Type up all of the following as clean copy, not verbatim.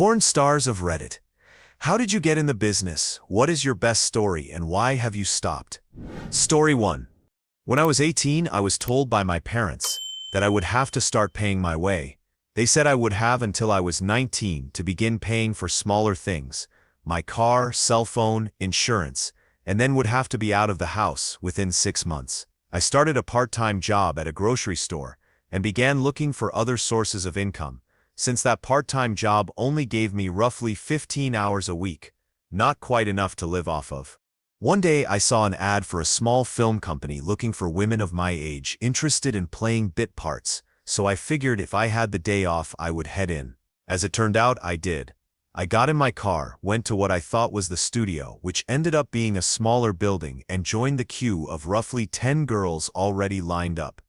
Corn stars of Reddit. How did you get in the business? What is your best story and why have you stopped? Story 1. When I was 18, I was told by my parents that I would have to start paying my way. They said I would have until I was 19 to begin paying for smaller things, my car, cell phone, insurance, and then would have to be out of the house within 6 months. I started a part-time job at a grocery store and began looking for other sources of income, since that part-time job only gave me roughly 15 hours a week, not quite enough to live off of. One day I saw an ad for a small film company looking for women of my age interested in playing bit parts, so I figured if I had the day off I would head in. As it turned out, I did. I got in my car, went to what I thought was the studio, which ended up being a smaller building, and joined the queue of roughly 10 girls already lined up.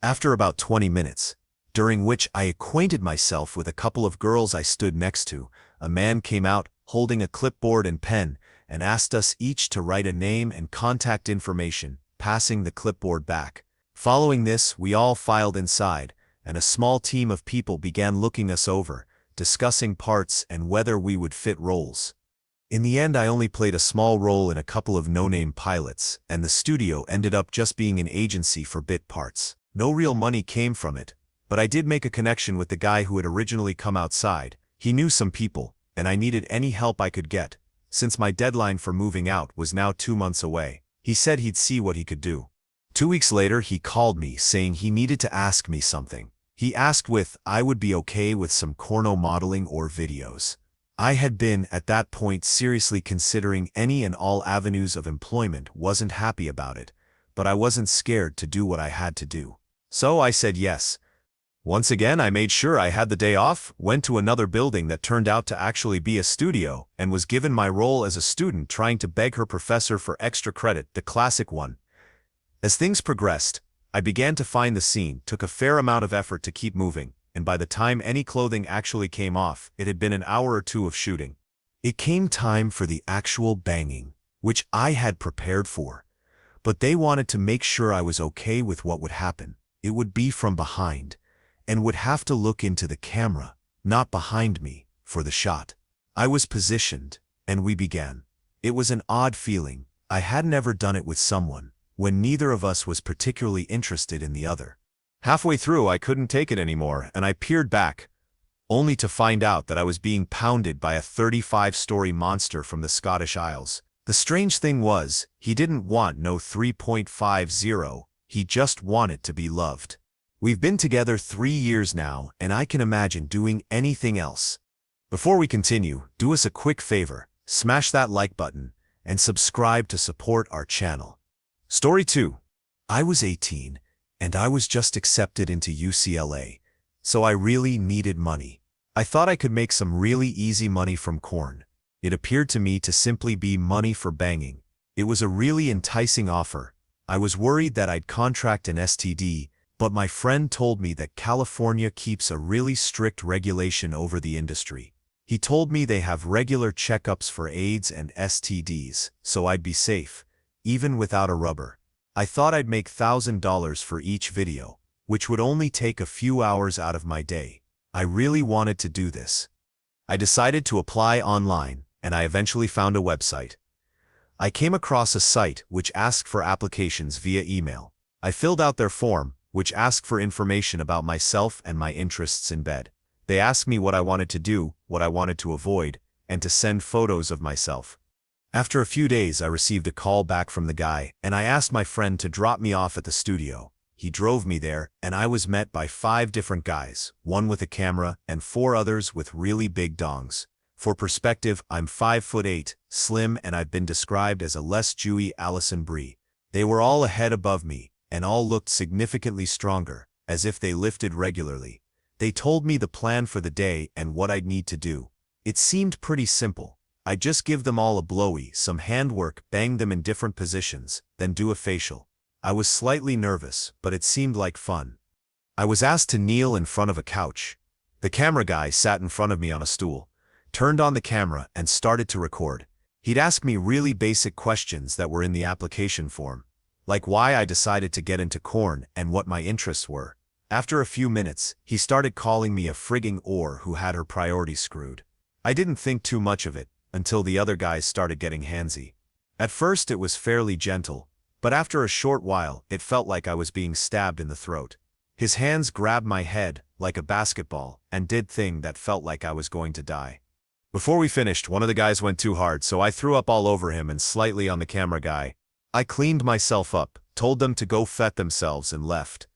After about 20 minutes, during which I acquainted myself with a couple of girls I stood next to, a man came out holding a clipboard and pen and asked us each to write a name and contact information, passing the clipboard back. Following this, we all filed inside, and a small team of people began looking us over, discussing parts and whether we would fit roles. In the end, I only played a small role in a couple of no-name pilots, and the studio ended up just being an agency for bit parts. No real money came from it, but I did make a connection with the guy who had originally come outside. He knew some people, and I needed any help I could get, since my deadline for moving out was now 2 months away. He said he'd see what he could do. 2 weeks later, he called me saying he needed to ask me something. He asked if I would be okay with some corno modeling or videos. I had been, at that point, seriously considering any and all avenues of employment, wasn't happy about it, but I wasn't scared to do what I had to do. So I said yes. Once again, I made sure I had the day off, went to another building that turned out to actually be a studio, and was given my role as a student trying to beg her professor for extra credit, the classic one. As things progressed, I began to find the scene took a fair amount of effort to keep moving, and by the time any clothing actually came off, it had been an hour or two of shooting. It came time for the actual banging, which I had prepared for, but they wanted to make sure I was okay with what would happen. It would be from behind, and would have to look into the camera, not behind me, for the shot. I was positioned, and we began. It was an odd feeling. I hadn't ever done it with someone, when neither of us was particularly interested in the other. Halfway through, I couldn't take it anymore, and I peered back, only to find out that I was being pounded by a 35-story monster from the Scottish Isles. The strange thing was, he didn't want no 3.50, he just wanted to be loved. We've been together 3 years now, and I can imagine doing anything else. Before we continue, do us a quick favor, smash that like button, and subscribe to support our channel. Story 2. I was 18, and I was just accepted into UCLA, so I really needed money. I thought I could make some really easy money from corn. It appeared to me to simply be money for banging. It was a really enticing offer. I was worried that I'd contract an STD, but my friend told me that California keeps a really strict regulation over the industry. He told me they have regular checkups for AIDS and STDs, so I'd be safe, even without a rubber. I thought I'd make $1,000 for each video, which would only take a few hours out of my day. I really wanted to do this. I decided to apply online, and I eventually found a website. I came across a site which asked for applications via email. I filled out their form, which asked for information about myself and my interests in bed. They asked me what I wanted to do, what I wanted to avoid, and to send photos of myself. After a few days, I received a call back from the guy, and I asked my friend to drop me off at the studio. He drove me there, and I was met by 5 different guys, 1 with a camera, and 4 others with really big dongs. For perspective, I'm 5'8", slim, and I've been described as a less Jewy Alison Brie. They were all a head above me, and all looked significantly stronger, as if they lifted regularly. They told me the plan for the day and what I'd need to do. It seemed pretty simple. I'd just give them all a blowy, some handwork, bang them in different positions, then do a facial. I was slightly nervous, but it seemed like fun. I was asked to kneel in front of a couch. The camera guy sat in front of me on a stool, turned on the camera, and started to record. He'd ask me really basic questions that were in the application form, like why I decided to get into corn and what my interests were. After a few minutes, he started calling me a frigging whore who had her priorities screwed. I didn't think too much of it until the other guys started getting handsy. At first it was fairly gentle, but after a short while it felt like I was being stabbed in the throat. His hands grabbed my head like a basketball and did thing that felt like I was going to die. Before we finished, one of the guys went too hard, so I threw up all over him and slightly on the camera guy. I cleaned myself up, told them to go fet themselves, and left.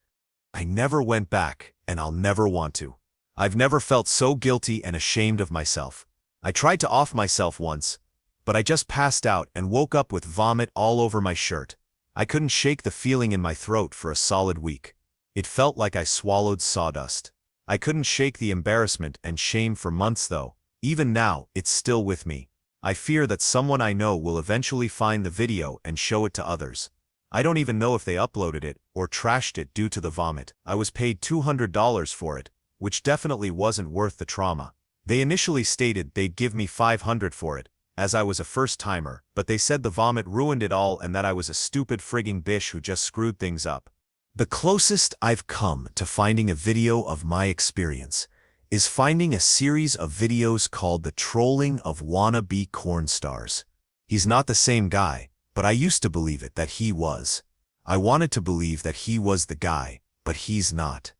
I never went back, and I'll never want to. I've never felt so guilty and ashamed of myself. I tried to off myself once, but I just passed out and woke up with vomit all over my shirt. I couldn't shake the feeling in my throat for a solid week. It felt like I swallowed sawdust. I couldn't shake the embarrassment and shame for months though. Even now, it's still with me. I fear that someone I know will eventually find the video and show it to others. I don't even know if they uploaded it or trashed it due to the vomit. I was paid $200 for it, which definitely wasn't worth the trauma. They initially stated they'd give me $500 for it, as I was a first-timer, but they said the vomit ruined it all and that I was a stupid frigging bitch who just screwed things up. The closest I've come to finding a video of my experience is finding a series of videos called The Trolling of Wannabe Corn Stars. He's not the same guy, but I used to believe it that he was. I wanted to believe that he was the guy, but he's not.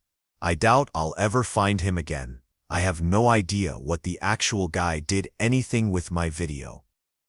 I doubt I'll ever find him again. I have no idea what the actual guy did anything with my video.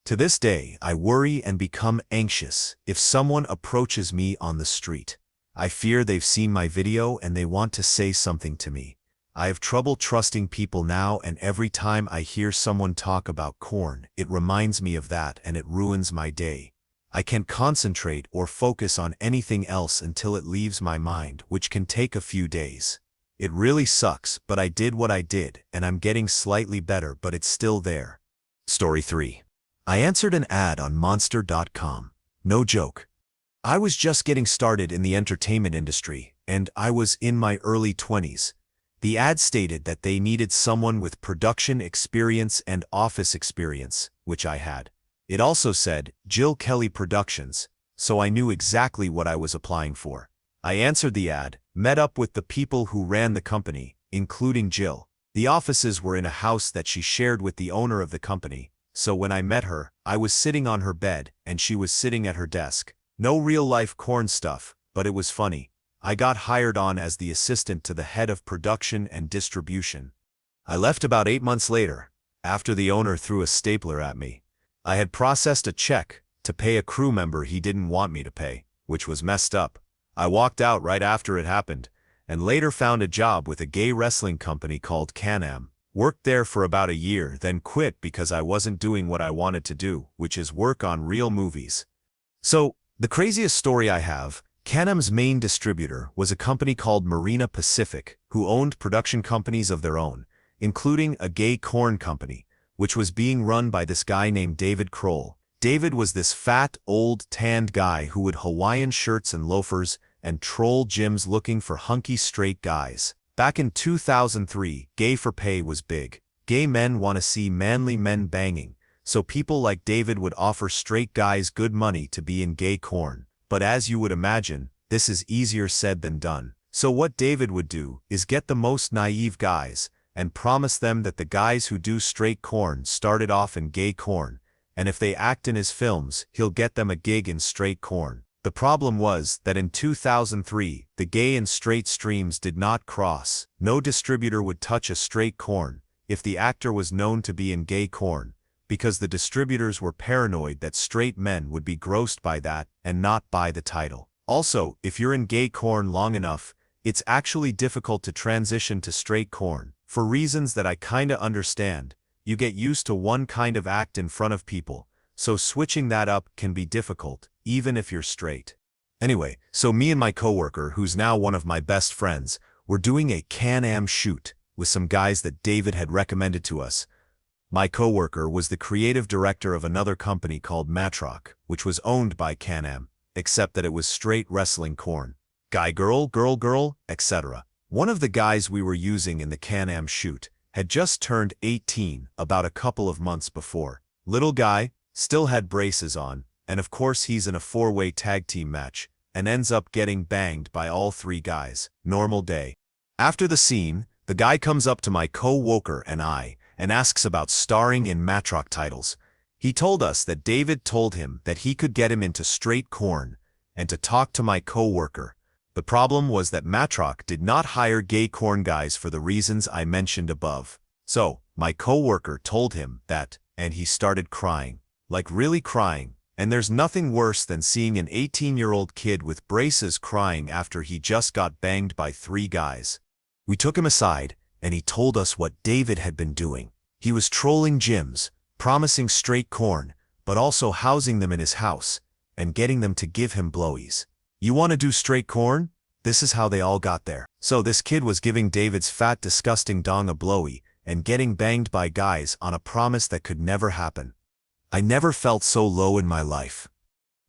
To this day, I worry and become anxious if someone approaches me on the street. I fear they've seen my video and they want to say something to me. I have trouble trusting people now, and every time I hear someone talk about corn, it reminds me of that and it ruins my day. I can't concentrate or focus on anything else until it leaves my mind, which can take a few days. It really sucks, but I did what I did, and I'm getting slightly better, but it's still there. Story 3. I answered an ad on Monster.com. No joke. I was just getting started in the entertainment industry, and I was in my early 20s. The ad stated that they needed someone with production experience and office experience, which I had. It also said Jill Kelly Productions, so I knew exactly what I was applying for. I answered the ad, met up with the people who ran the company, including Jill. The offices were in a house that she shared with the owner of the company, so when I met her, I was sitting on her bed and she was sitting at her desk. No real-life corn stuff, but it was funny. I got hired on as the assistant to the head of production and distribution. I left about 8 months later, after the owner threw a stapler at me. I had processed a check to pay a crew member he didn't want me to pay, which was messed up. I walked out right after it happened, and later found a job with a gay wrestling company called Can-Am. Worked there for about a year, then quit because I wasn't doing what I wanted to do, which is work on real movies. So, the craziest story I have, Can-Am's main distributor was a company called Marina Pacific, who owned production companies of their own, including a gay corn company, which was being run by this guy named David Kroll. David was this fat, old, tanned guy who would Hawaiian shirts and loafers and troll gyms looking for hunky straight guys. Back in 2003, gay for pay was big. Gay men want to see manly men banging, so people like David would offer straight guys good money to be in gay corn. But as you would imagine, this is easier said than done. So what David would do is get the most naive guys and promise them that the guys who do straight corn started off in gay corn, and if they act in his films, he'll get them a gig in straight corn. The problem was that in 2003, the gay and straight streams did not cross. No distributor would touch a straight corn if the actor was known to be in gay corn, because the distributors were paranoid that straight men would be grossed by that and not buy the title. Also, if you're in gay corn long enough, it's actually difficult to transition to straight corn. For reasons that I kinda understand, you get used to one kind of act in front of people, so switching that up can be difficult, even if you're straight. Anyway, so me and my coworker, who's now one of my best friends, were doing a Can-Am shoot with some guys that David had recommended to us. My coworker was the creative director of another company called Matrock, which was owned by Can-Am, except that it was straight wrestling corn. Guy girl, girl girl, etc. One of the guys we were using in the Can-Am shoot had just turned 18 about a couple of months before. Little guy, still had braces on, and of course he's in a 4-way tag team match, and ends up getting banged by all 3 guys. Normal day. After the scene, the guy comes up to my co-worker and I, and asks about starring in matrock titles. He told us that David told him that he could get him into straight corn, and to talk to my co-worker. The problem was that matrock did not hire gay corn guys for the reasons I mentioned above. So, my co-worker told him that, and he started crying. Like really crying. And there's nothing worse than seeing an 18-year-old kid with braces crying after he just got banged by 3 guys. We took him aside, and he told us what David had been doing. He was trolling gyms, promising straight corn, but also housing them in his house, and getting them to give him blowies. You want to do straight corn? This is how they all got there. So this kid was giving David's fat disgusting dong a blowy, and getting banged by guys on a promise that could never happen. I never felt so low in my life.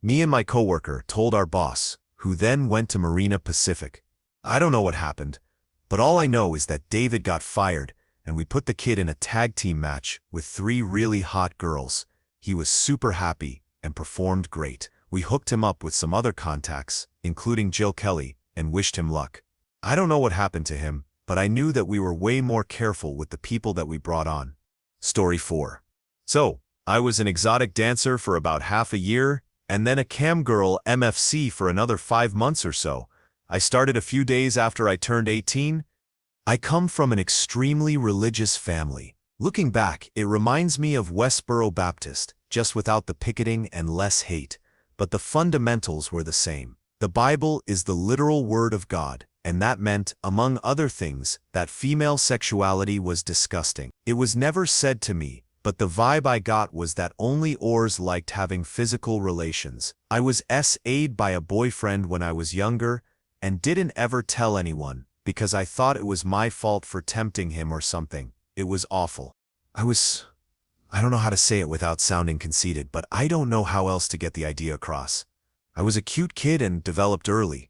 Me and my coworker told our boss, who then went to Marina Pacific. I don't know what happened, but all I know is that David got fired, and we put the kid in a tag team match with 3 really hot girls. He was super happy and performed great. We hooked him up with some other contacts, including Jill Kelly, and wished him luck. I don't know what happened to him, but I knew that we were way more careful with the people that we brought on. Story 4. So, I was an exotic dancer for about half a year, and then a cam girl MFC for another 5 months or so. I started a few days after I turned 18. I come from an extremely religious family. Looking back, it reminds me of Westboro Baptist, just without the picketing and less hate. But the fundamentals were the same. The Bible is the literal word of God, and that meant, among other things, that female sexuality was disgusting. It was never said to me, but the vibe I got was that only Ors liked having physical relations. I was SA'd by a boyfriend when I was younger, and didn't ever tell anyone, because I thought it was my fault for tempting him or something. It was awful. I don't know how to say it without sounding conceited, but I don't know how else to get the idea across. I was a cute kid and developed early.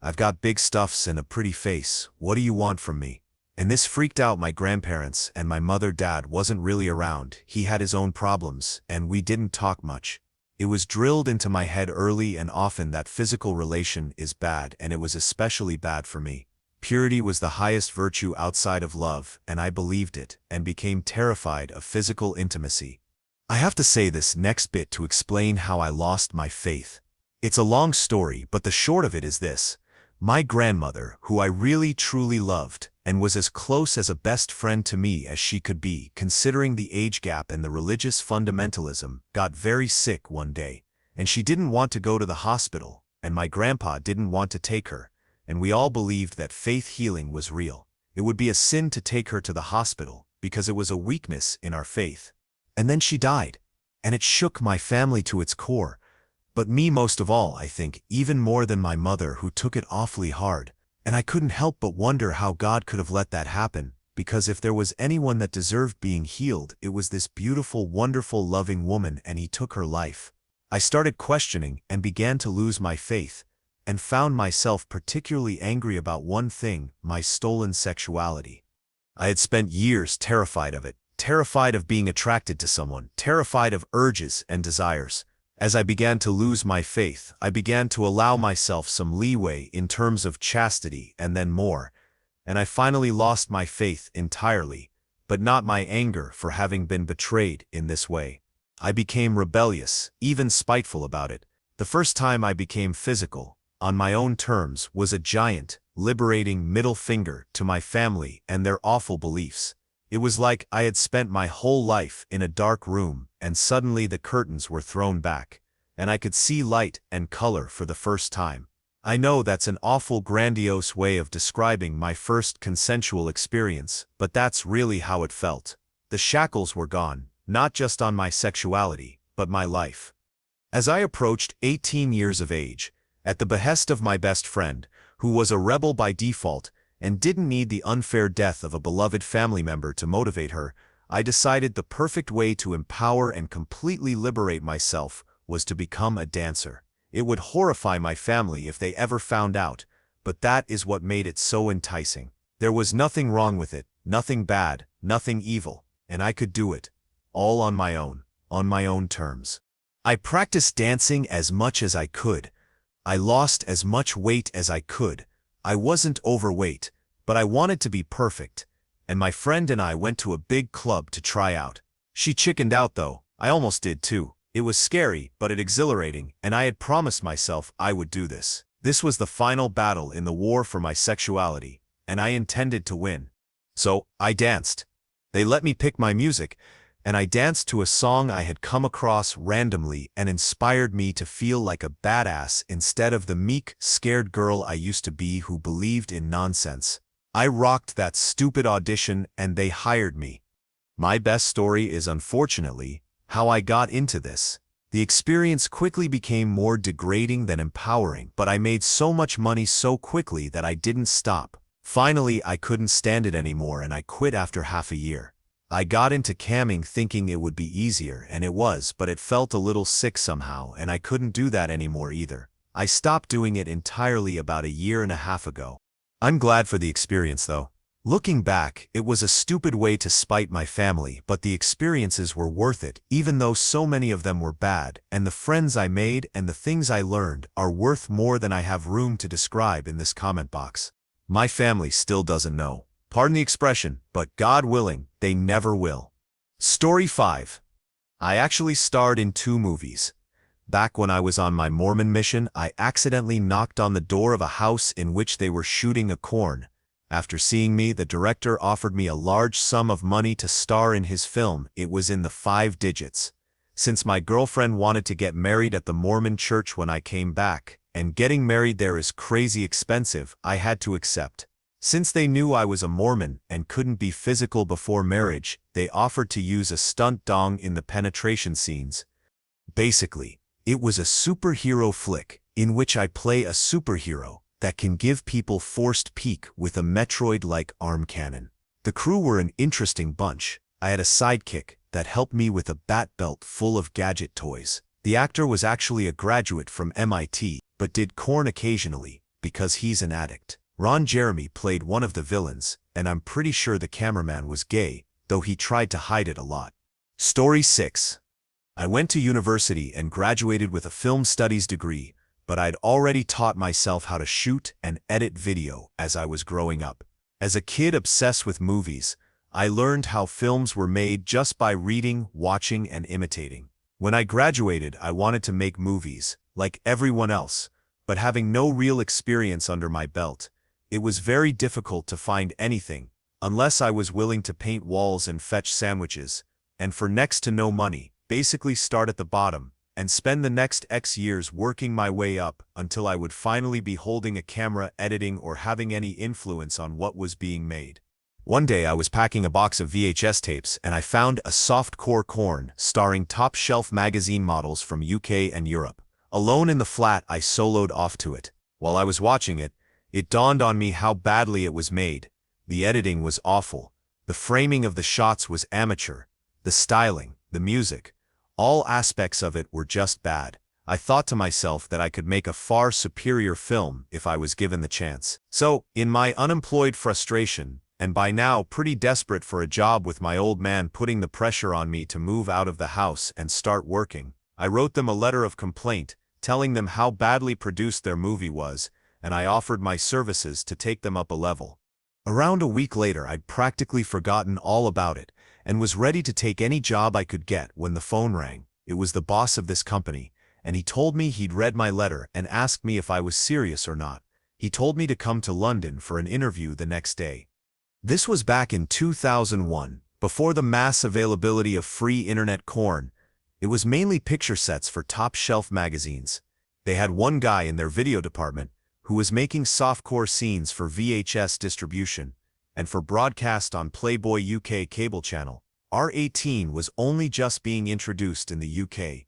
I've got big stuffs and a pretty face. What do you want from me? And this freaked out my grandparents, and my dad wasn't really around. He had his own problems, and we didn't talk much. It was drilled into my head early and often that physical relation is bad, and it was especially bad for me. Purity was the highest virtue outside of love, and I believed it, and became terrified of physical intimacy. I have to say this next bit to explain how I lost my faith. It's a long story, but the short of it is this. My grandmother, who I really truly loved, and was as close as a best friend to me as she could be, considering the age gap and the religious fundamentalism, got very sick one day, and she didn't want to go to the hospital, and my grandpa didn't want to take her. And we all believed that faith healing was real. It would be a sin to take her to the hospital, because it was a weakness in our faith. And then she died, and it shook my family to its core. But me most of all, I think, even more than my mother, who took it awfully hard. And I couldn't help but wonder how God could have let that happen, because if there was anyone that deserved being healed, it was this beautiful, wonderful, loving woman, and he took her life. I started questioning and began to lose my faith, and found myself particularly angry about one thing, my stolen sexuality. I had spent years terrified of it, terrified of being attracted to someone, terrified of urges and desires. As I began to lose my faith, I began to allow myself some leeway in terms of chastity and then more, and I finally lost my faith entirely, but not my anger for having been betrayed in this way. I became rebellious, even spiteful about it. The first time I became physical, on my own terms, was a giant, liberating middle finger to my family and their awful beliefs. It was like I had spent my whole life in a dark room, and suddenly the curtains were thrown back, and I could see light and color for the first time. I know that's an awful grandiose way of describing my first consensual experience, but that's really how it felt. The shackles were gone, not just on my sexuality, but my life. As I approached 18 years of age, at the behest of my best friend, who was a rebel by default and didn't need the unfair death of a beloved family member to motivate her, I decided the perfect way to empower and completely liberate myself was to become a dancer. It would horrify my family if they ever found out, but that is what made it so enticing. There was nothing wrong with it, nothing bad, nothing evil, and I could do it, all on my own terms. I practiced dancing as much as I could. I lost as much weight as I could. I wasn't overweight, but I wanted to be perfect, and my friend and I went to a big club to try out. She chickened out though, I almost did too. It was scary, but exhilarating, and I had promised myself I would do this. This was the final battle in the war for my sexuality, and I intended to win. So, I danced. They let me pick my music, and I danced to a song I had come across randomly and inspired me to feel like a badass instead of the meek, scared girl I used to be who believed in nonsense. I rocked that stupid audition and they hired me. My best story is, unfortunately, how I got into this. The experience quickly became more degrading than empowering, but I made so much money so quickly that I didn't stop. Finally, I couldn't stand it anymore and I quit after half a year. I got into camming thinking it would be easier, and it was, but it felt a little sick somehow, and I couldn't do that anymore either. I stopped doing it entirely about a year and a half ago. I'm glad for the experience though. Looking back, it was a stupid way to spite my family, but the experiences were worth it, even though so many of them were bad, and the friends I made and the things I learned are worth more than I have room to describe in this comment box. My family still doesn't know. Pardon the expression, but God willing, they never will. Story 5. I actually starred in 2 movies. Back when I was on my Mormon mission, I accidentally knocked on the door of a house in which they were shooting a corn. After seeing me, the director offered me a large sum of money to star in his film. It was in the 5 digits. Since my girlfriend wanted to get married at the Mormon church when I came back, and getting married there is crazy expensive, I had to accept. Since they knew I was a Mormon and couldn't be physical before marriage, they offered to use a stunt dong in the penetration scenes. Basically, it was a superhero flick, in which I play a superhero that can give people forced peak with a Metroid-like arm cannon. The crew were an interesting bunch. I had a sidekick that helped me with a bat belt full of gadget toys. The actor was actually a graduate from MIT, but did corn occasionally, because he's an addict. Ron Jeremy played one of the villains, and I'm pretty sure the cameraman was gay, though he tried to hide it a lot. Story 6. I went to university and graduated with a film studies degree, but I'd already taught myself how to shoot and edit video as I was growing up. As a kid obsessed with movies, I learned how films were made just by reading, watching, and imitating. When I graduated, I wanted to make movies, like everyone else, but having no real experience under my belt, it was very difficult to find anything, unless I was willing to paint walls and fetch sandwiches, and for next to no money, basically start at the bottom, and spend the next X years working my way up until I would finally be holding a camera, editing, or having any influence on what was being made. One day I was packing a box of VHS tapes and I found a softcore corn starring top-shelf magazine models from UK and Europe. Alone in the flat, I soloed off to it. While I was watching it, it dawned on me how badly it was made. The editing was awful. The framing of the shots was amateur. The styling, the music, all aspects of it were just bad. I thought to myself that I could make a far superior film if I was given the chance. So, in my unemployed frustration, and by now pretty desperate for a job with my old man putting the pressure on me to move out of the house and start working, I wrote them a letter of complaint, telling them how badly produced their movie was, and I offered my services to take them up a level. Around a week later, I'd practically forgotten all about it, and was ready to take any job I could get when the phone rang. It was the boss of this company, and he told me he'd read my letter and asked me if I was serious or not. He told me to come to London for an interview the next day. This was back in 2001, before the mass availability of free internet corn. It was mainly picture sets for top-shelf magazines. They had one guy in their video department who was making softcore scenes for VHS distribution, and for broadcast on Playboy UK cable channel. R18 was only just being introduced in the UK.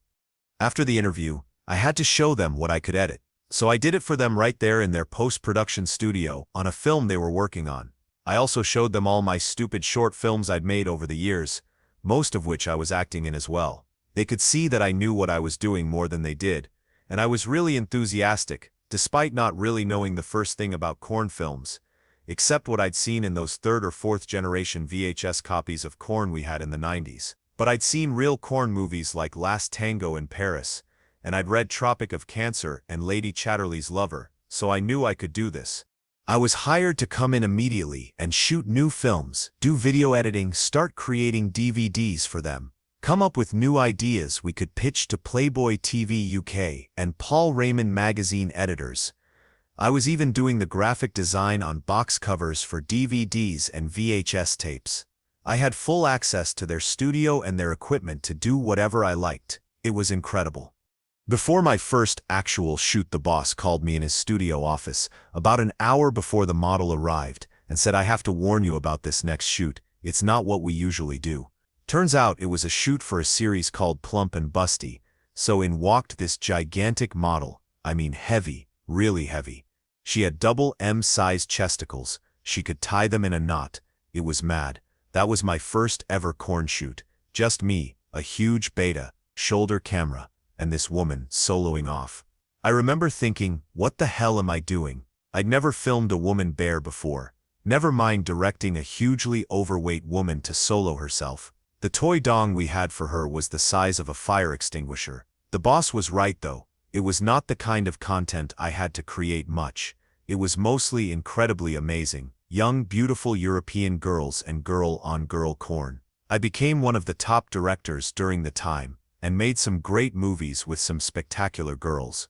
After the interview, I had to show them what I could edit, so I did it for them right there in their post-production studio on a film they were working on. I also showed them all my stupid short films I'd made over the years, most of which I was acting in as well. They could see that I knew what I was doing more than they did, and I was really enthusiastic, despite not really knowing the first thing about corn films, except what I'd seen in those 3rd or 4th generation VHS copies of corn we had in the 90s. But I'd seen real corn movies like Last Tango in Paris, and I'd read Tropic of Cancer and Lady Chatterley's Lover, so I knew I could do this. I was hired to come in immediately and shoot new films, do video editing, start creating DVDs for them, come up with new ideas we could pitch to Playboy TV UK and Paul Raymond magazine editors. I was even doing the graphic design on box covers for DVDs and VHS tapes. I had full access to their studio and their equipment to do whatever I liked. It was incredible. Before my first actual shoot, the boss called me in his studio office about an hour before the model arrived and said, "I have to warn you about this next shoot. It's not what we usually do." Turns out it was a shoot for a series called Plump and Busty, so in walked this gigantic model. I mean heavy, really heavy. She had double M-sized chesticles. She could tie them in a knot. It was mad. That was my first ever corn shoot. Just me, a huge beta, shoulder camera, and this woman soloing off. I remember thinking, what the hell am I doing? I'd never filmed a woman bare before. Never mind directing a hugely overweight woman to solo herself. The toy dong we had for her was the size of a fire extinguisher. The boss was right though. It was not the kind of content I had to create much. It was mostly incredibly amazing. Young, beautiful European girls and girl-on-girl corn. I became one of the top directors during the time, and made some great movies with some spectacular girls.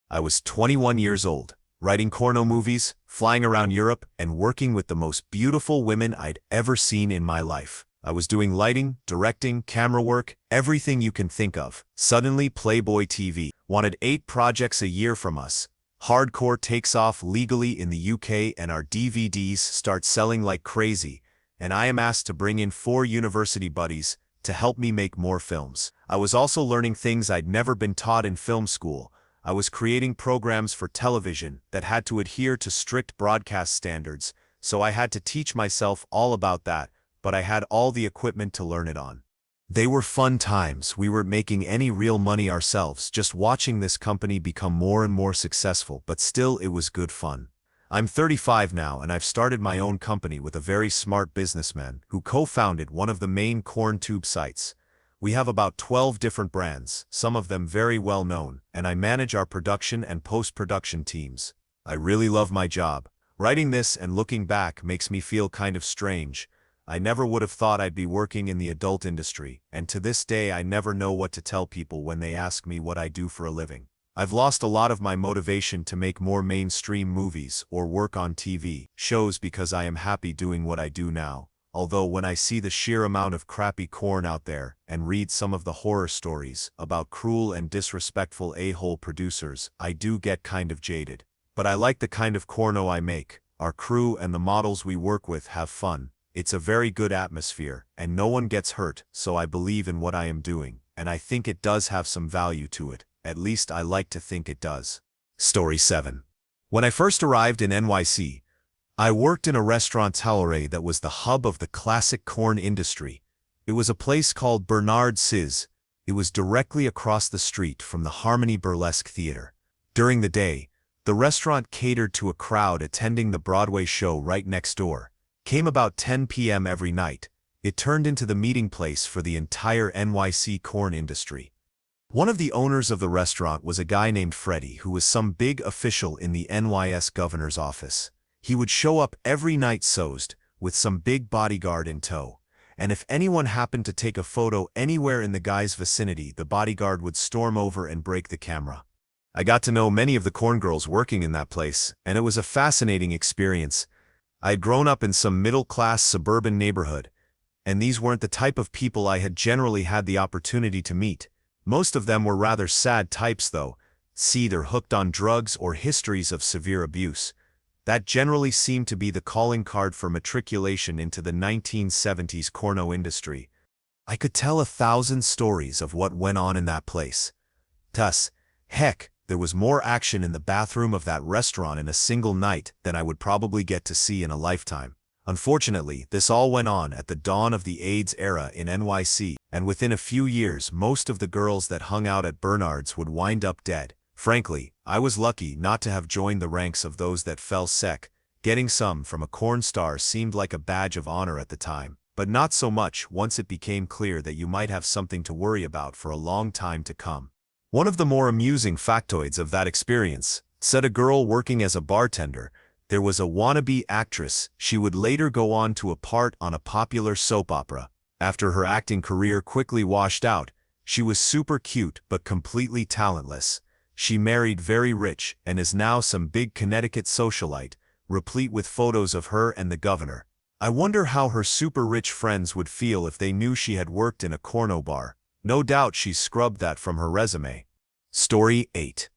I was 21 years old, writing corno movies, flying around Europe, and working with the most beautiful women I'd ever seen in my life. I was doing lighting, directing, camera work, everything you can think of. Suddenly Playboy TV wanted 8 projects a year from us. Hardcore takes off legally in the UK and our DVDs start selling like crazy, and I am asked to bring in 4 university buddies to help me make more films. I was also learning things I'd never been taught in film school. I was creating programs for television that had to adhere to strict broadcast standards, so I had to teach myself all about that, but I had all the equipment to learn it on. They were fun times. We weren't making any real money ourselves, just watching this company become more and more successful, but still it was good fun. I'm 35 now and I've started my own company with a very smart businessman who co-founded one of the main corn tube sites. We have about 12 different brands, some of them very well known, and I manage our production and post-production teams. I really love my job. Writing this and looking back makes me feel kind of strange. I never would have thought I'd be working in the adult industry, and to this day I never know what to tell people when they ask me what I do for a living. I've lost a lot of my motivation to make more mainstream movies or work on TV shows because I am happy doing what I do now. Although when I see the sheer amount of crappy corn out there and read some of the horror stories about cruel and disrespectful a-hole producers, I do get kind of jaded. But I like the kind of corno I make. Our crew and the models we work with have fun. It's a very good atmosphere, and no one gets hurt, so I believe in what I am doing, and I think it does have some value to it. At least I like to think it does. Story 7. When I first arrived in NYC, I worked in a restaurant that was the hub of the classic corn industry. It was a place called Bernard Sizz. It was directly across the street from the Harmony Burlesque Theater. During the day, the restaurant catered to a crowd attending the Broadway show right next door. Came about 10 p.m. every night. It turned into the meeting place for the entire NYC corn industry. One of the owners of the restaurant was a guy named Freddie who was some big official in the NYS governor's office. He would show up every night soused, with some big bodyguard in tow. And if anyone happened to take a photo anywhere in the guy's vicinity, the bodyguard would storm over and break the camera. I got to know many of the corn girls working in that place, and it was a fascinating experience. I had grown up in some middle-class suburban neighborhood, and these weren't the type of people I had generally had the opportunity to meet. Most of them were rather sad types though. See, they're hooked on drugs or histories of severe abuse. That generally seemed to be the calling card for matriculation into the 1970s corno industry. I could tell 1,000 stories of what went on in that place. Thus, heck, there was more action in the bathroom of that restaurant in a single night than I would probably get to see in a lifetime. Unfortunately, this all went on at the dawn of the AIDS era in NYC, and within a few years most of the girls that hung out at Bernard's would wind up dead. Frankly, I was lucky not to have joined the ranks of those that fell sick. Getting some from a corn star seemed like a badge of honor at the time, but not so much once it became clear that you might have something to worry about for a long time to come. One of the more amusing factoids of that experience, said a girl working as a bartender, There was a wannabe actress. She would later go on to a part on a popular soap opera. After her acting career quickly washed out, she was super cute but completely talentless. She married very rich and is now some big Connecticut socialite, replete with photos of her and the governor. I wonder how her super rich friends would feel if they knew she had worked in a corno bar. No doubt she scrubbed that from her resume. Story 8.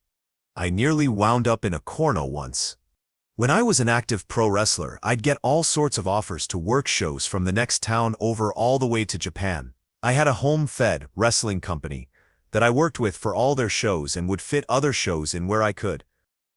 I nearly wound up in a corno once. When I was an active pro wrestler, I'd get all sorts of offers to work shows from the next town over all the way to Japan. I had a home-fed wrestling company that I worked with for all their shows and would fit other shows in where I could.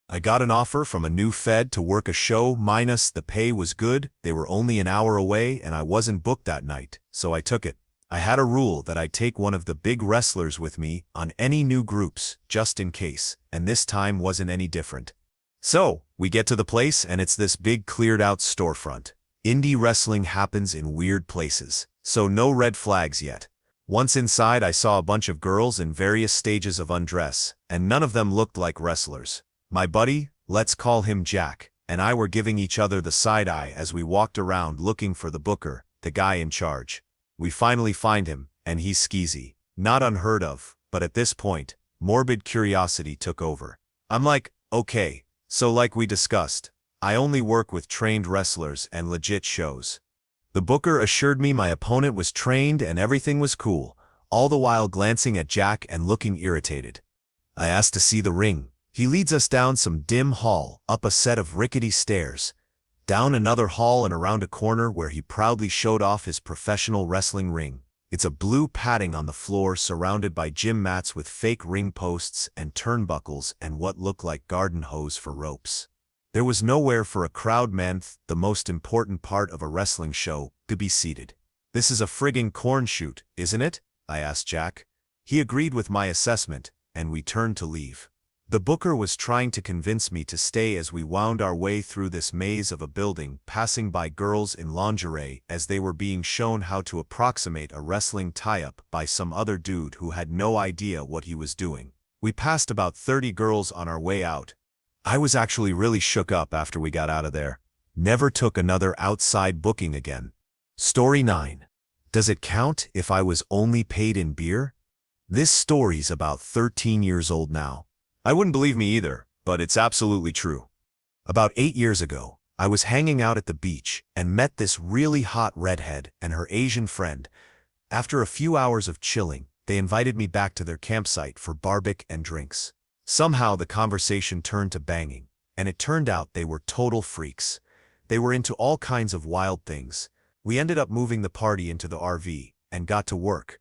I got an offer from a new fed to work a show minus the pay was good. They were only an hour away and I wasn't booked that night, so I took it. I had a rule that I'd take one of the big wrestlers with me on any new groups, just in case, and this time wasn't any different. So, we get to the place and it's this big cleared-out storefront. Indie wrestling happens in weird places, so no red flags yet. Once inside, I saw a bunch of girls in various stages of undress, and none of them looked like wrestlers. My buddy, let's call him Jack, and I were giving each other the side-eye as we walked around looking for the booker, the guy in charge. We finally find him, and he's skeezy. Not unheard of, but at this point, morbid curiosity took over. I'm like, okay, so like we discussed, I only work with trained wrestlers and legit shows. The booker assured me my opponent was trained and everything was cool, all the while glancing at Jack and looking irritated. I asked to see the ring. He leads us down some dim hall, up a set of rickety stairs, down another hall and around a corner where he proudly showed off his professional wrestling ring. It's a blue padding on the floor surrounded by gym mats with fake ring posts and turnbuckles and what looked like garden hose for ropes. There was nowhere for a crowd meant the most important part of a wrestling show to be seated. This is a frigging corn shoot, isn't it? I asked Jack. He agreed with my assessment, and we turned to leave. The booker was trying to convince me to stay as we wound our way through this maze of a building, passing by girls in lingerie as they were being shown how to approximate a wrestling tie-up by some other dude who had no idea what he was doing. We passed about 30 girls on our way out. I was actually really shook up after we got out of there. Never took another outside booking again. Story 9. Does it count if I was only paid in beer? This story's about 13 years old now. I wouldn't believe me either, but it's absolutely true. About 8 years ago, I was hanging out at the beach and met this really hot redhead and her Asian friend. After a few hours of chilling, they invited me back to their campsite for barbecue and drinks. Somehow the conversation turned to banging, and it turned out they were total freaks. They were into all kinds of wild things. We ended up moving the party into the RV and got to work.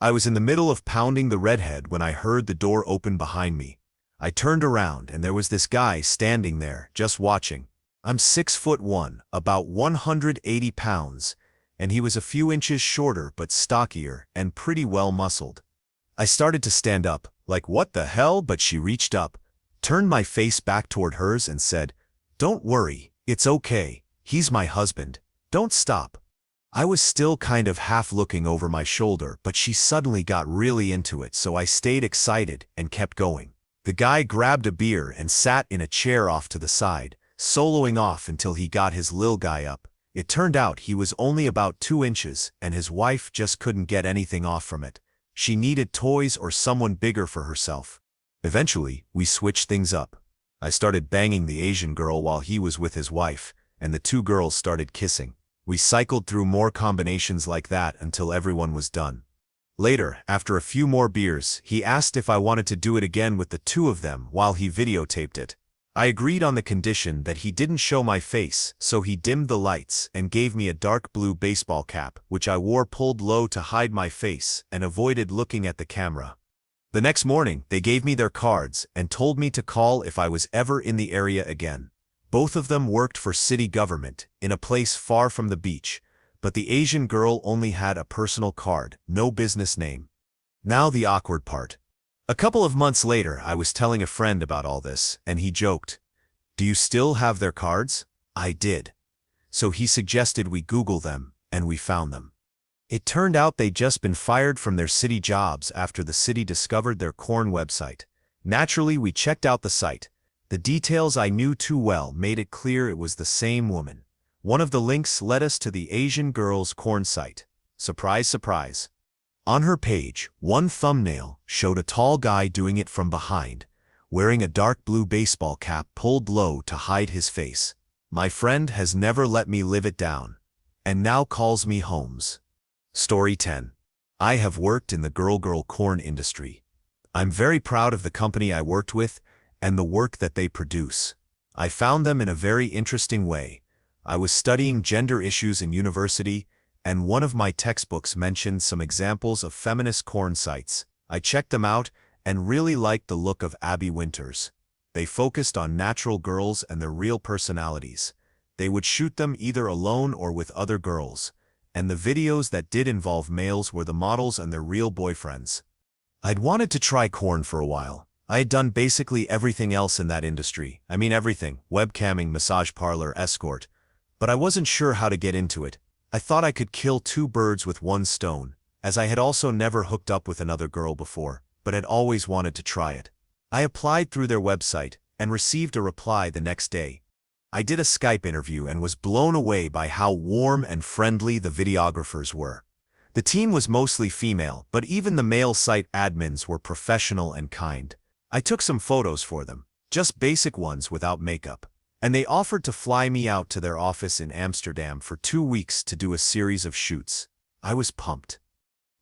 I was in the middle of pounding the redhead when I heard the door open behind me. I turned around and there was this guy standing there, just watching. I'm 6'1", about 180 pounds, and he was a few inches shorter but stockier and pretty well muscled. I started to stand up, like what the hell, but she reached up, turned my face back toward hers and said, "Don't worry, it's okay, he's my husband, don't stop." I was still kind of half looking over my shoulder, but she suddenly got really into it, so I stayed excited and kept going. The guy grabbed a beer and sat in a chair off to the side, soloing off until he got his lil guy up. It turned out he was only about 2 inches, and his wife just couldn't get anything off from it. She needed toys or someone bigger for herself. Eventually, we switched things up. I started banging the Asian girl while he was with his wife, and the two girls started kissing. We cycled through more combinations like that until everyone was done. Later, after a few more beers, he asked if I wanted to do it again with the two of them while he videotaped it. I agreed on the condition that he didn't show my face, so he dimmed the lights and gave me a dark blue baseball cap, which I wore pulled low to hide my face and avoided looking at the camera. The next morning, they gave me their cards and told me to call if I was ever in the area again. Both of them worked for city government, in a place far from the beach, but the Asian girl only had a personal card, no business name. Now the awkward part. A couple of months later, I was telling a friend about all this, and he joked, "Do you still have their cards?" I did. So he suggested we Google them, and we found them. It turned out they'd just been fired from their city jobs after the city discovered their corn website. Naturally, we checked out the site. The details I knew too well made it clear it was the same woman. One of the links led us to the Asian girl's corn site. Surprise, surprise. On her page, one thumbnail showed a tall guy doing it from behind, wearing a dark blue baseball cap pulled low to hide his face. My friend has never let me live it down, and now calls me Holmes. Story 10. I have worked in the girl corn industry. I'm very proud of the company I worked with and the work that they produce. I found them in a very interesting way. I was studying gender issues in university, and one of my textbooks mentioned some examples of feminist corn sites. I checked them out and really liked the look of Abby Winters. They focused on natural girls and their real personalities. They would shoot them either alone or with other girls, and the videos that did involve males were the models and their real boyfriends. I'd wanted to try corn for a while. I had done basically everything else in that industry. I mean everything: webcamming, massage parlor, escort. But I wasn't sure how to get into it. I thought I could kill two birds with one stone, as I had also never hooked up with another girl before, but had always wanted to try it. I applied through their website and received a reply the next day. I did a Skype interview and was blown away by how warm and friendly the videographers were. The team was mostly female, but even the male site admins were professional and kind. I took some photos for them, just basic ones without makeup, and they offered to fly me out to their office in Amsterdam for 2 weeks to do a series of shoots. I was pumped.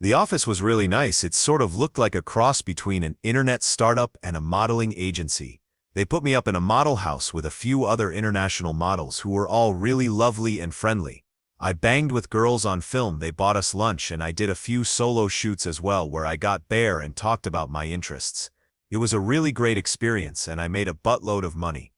The office was really nice. It sort of looked like a cross between an internet startup and a modeling agency. They put me up in a model house with a few other international models who were all really lovely and friendly. I banged with girls on film. They bought us lunch, and I did a few solo shoots as well where I got bare and talked about my interests. It was a really great experience, and I made a buttload of money.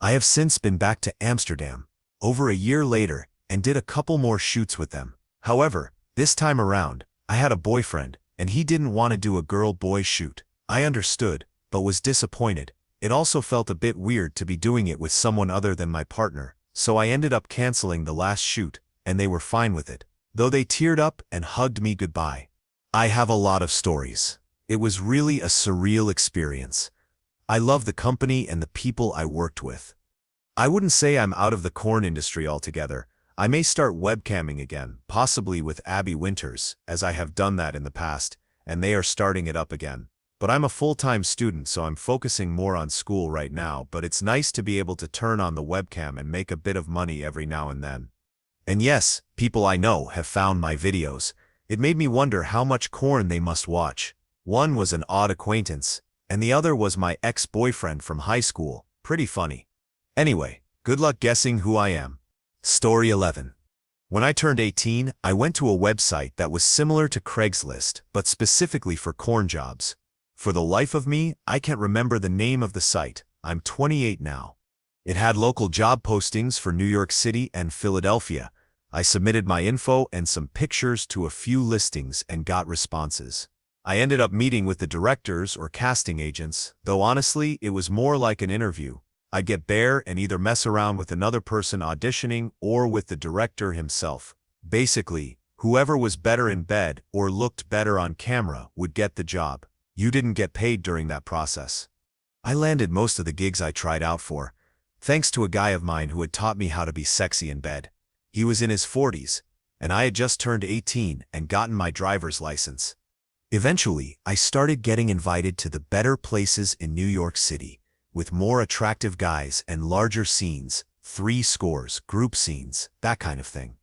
I have since been back to Amsterdam, over a year later, and did a couple more shoots with them. However, this time around, I had a boyfriend, and he didn't want to do a girl-boy shoot. I understood, but was disappointed. It also felt a bit weird to be doing it with someone other than my partner, so I ended up canceling the last shoot, and they were fine with it, though they teared up and hugged me goodbye. I have a lot of stories. It was really a surreal experience. I love the company and the people I worked with. I wouldn't say I'm out of the corn industry altogether. I may start webcamming again, possibly with Abby Winters, as I have done that in the past, and they are starting it up again. But I'm a full-time student, so I'm focusing more on school right now, but it's nice to be able to turn on the webcam and make a bit of money every now and then. And yes, people I know have found my videos. It made me wonder how much corn they must watch. One was an odd acquaintance, and the other was my ex-boyfriend from high school. Pretty funny. Anyway, good luck guessing who I am. Story 11. When I turned 18, I went to a website that was similar to Craigslist, but specifically for corn jobs. For the life of me, I can't remember the name of the site. I'm 28 now. It had local job postings for New York City and Philadelphia. I submitted my info and some pictures to a few listings and got responses. I ended up meeting with the directors or casting agents, though honestly, it was more like an interview. I'd get bare and either mess around with another person auditioning or with the director himself. Basically, whoever was better in bed or looked better on camera would get the job. You didn't get paid during that process. I landed most of the gigs I tried out for, thanks to a guy of mine who had taught me how to be sexy in bed. He was in his 40s, and I had just turned 18 and gotten my driver's license. Eventually, I started getting invited to the better places in New York City, with more attractive guys and larger scenes, 3 scores, group scenes, that kind of thing.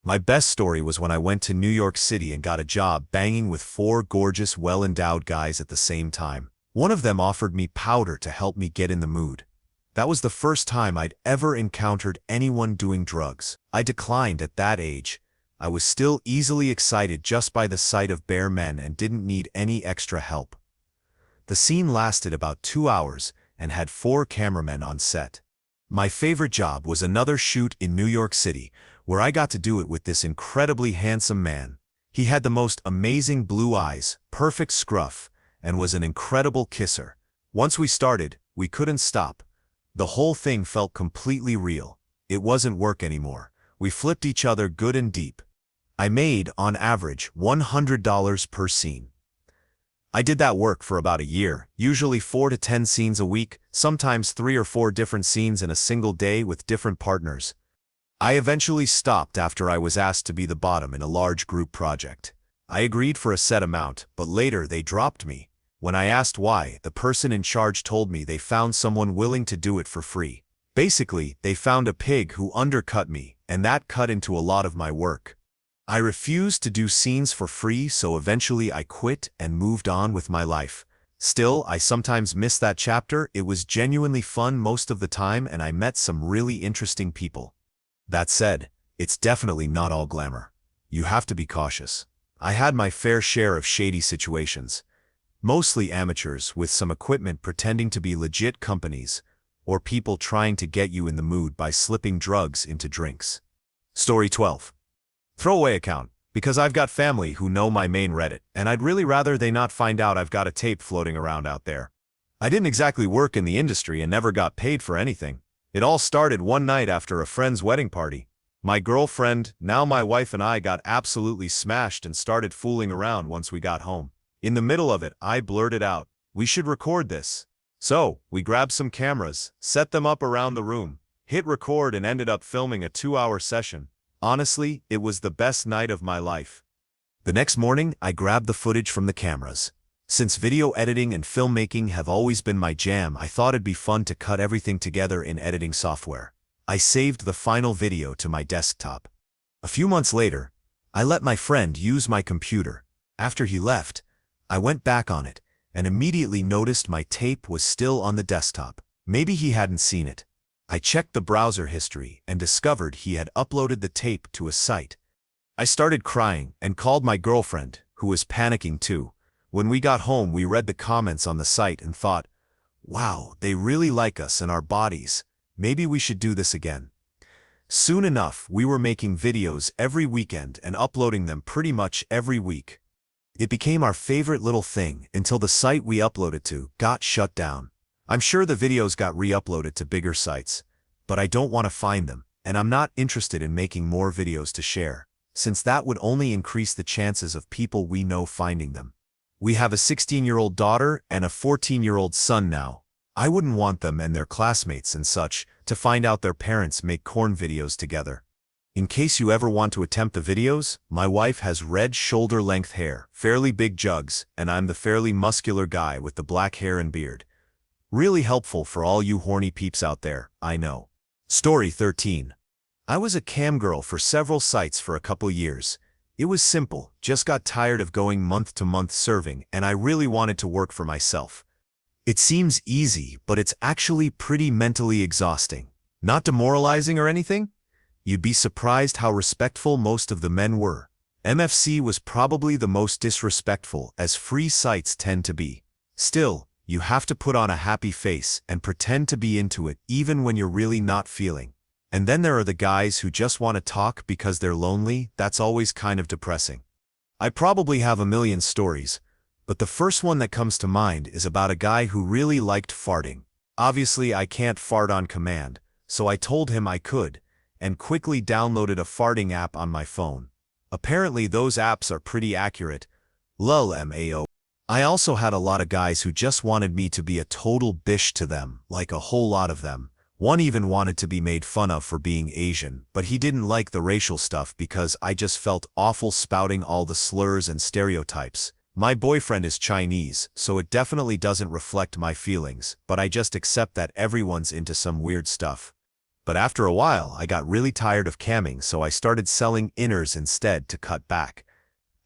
My best story was when I went to New York City and got a job banging with 4 gorgeous, well-endowed guys at the same time. One of them offered me powder to help me get in the mood. That was the first time I'd ever encountered anyone doing drugs. I declined at that age. I was still easily excited just by the sight of bare men and didn't need any extra help. The scene lasted about 2 hours, and had 4 cameramen on set. My favorite job was another shoot in New York City, where I got to do it with this incredibly handsome man. He had the most amazing blue eyes, perfect scruff, and was an incredible kisser. Once we started, we couldn't stop. The whole thing felt completely real. It wasn't work anymore. We flipped each other good and deep. I made, on average, $100 per scene. I did that work for about a year, usually 4 to 10 scenes a week, sometimes 3 or 4 different scenes in a single day with different partners. I eventually stopped after I was asked to be the bottom in a large group project. I agreed for a set amount, but later they dropped me. When I asked why, the person in charge told me they found someone willing to do it for free. Basically, they found a pig who undercut me, and that cut into a lot of my work. I refused to do scenes for free, so eventually I quit and moved on with my life. Still, I sometimes miss that chapter. It was genuinely fun most of the time, and I met some really interesting people. That said, it's definitely not all glamour. You have to be cautious. I had my fair share of shady situations. Mostly amateurs with some equipment pretending to be legit companies, or people trying to get you in the mood by slipping drugs into drinks. Story 12. Throwaway account. Because I've got family who know my main Reddit, and I'd really rather they not find out I've got a tape floating around out there. I didn't exactly work in the industry and never got paid for anything. It all started one night after a friend's wedding party. My girlfriend, now my wife, and I got absolutely smashed and started fooling around once we got home. In the middle of it, I blurted out, "We should record this." So, we grabbed some cameras, set them up around the room, hit record, and ended up filming a 2-hour session. Honestly, it was the best night of my life. The next morning, I grabbed the footage from the cameras. Since video editing and filmmaking have always been my jam, I thought it'd be fun to cut everything together in editing software. I saved the final video to my desktop. A few months later, I let my friend use my computer. After he left, I went back on it and immediately noticed my tape was still on the desktop. Maybe he hadn't seen it. I checked the browser history and discovered he had uploaded the tape to a site. I started crying and called my girlfriend, who was panicking too. When we got home, we read the comments on the site and thought, wow, they really like us and our bodies. Maybe we should do this again. Soon enough, we were making videos every weekend and uploading them pretty much every week. It became our favorite little thing until the site we uploaded to got shut down. I'm sure the videos got re-uploaded to bigger sites, but I don't want to find them, and I'm not interested in making more videos to share, since that would only increase the chances of people we know finding them. We have a 16-year-old daughter and a 14-year-old son now. I wouldn't want them and their classmates and such to find out their parents make corn videos together. In case you ever want to attempt the videos, my wife has red shoulder-length hair, fairly big jugs, and I'm the fairly muscular guy with the black hair and beard. Really helpful for all you horny peeps out there, I know. Story 13. I was a cam girl for several sites for a couple years. It was simple, just got tired of going month to month serving, and I really wanted to work for myself. It seems easy, but it's actually pretty mentally exhausting. Not demoralizing or anything? You'd be surprised how respectful most of the men were. MFC was probably the most disrespectful, as free sites tend to be. Still, you have to put on a happy face and pretend to be into it even when you're really not feeling. And then there are the guys who just want to talk because they're lonely. That's always kind of depressing. I probably have a million stories, but the first one that comes to mind is about a guy who really liked farting. Obviously, I can't fart on command, so I told him I could, and quickly downloaded a farting app on my phone. Apparently those apps are pretty accurate. LMAO. I also had a lot of guys who just wanted me to be a total bish to them, like a whole lot of them. One even wanted to be made fun of for being Asian, but he didn't like the racial stuff because I just felt awful spouting all the slurs and stereotypes. My boyfriend is Chinese, so it definitely doesn't reflect my feelings, but I just accept that everyone's into some weird stuff. But after a while, I got really tired of camming, so I started selling inners instead to cut back.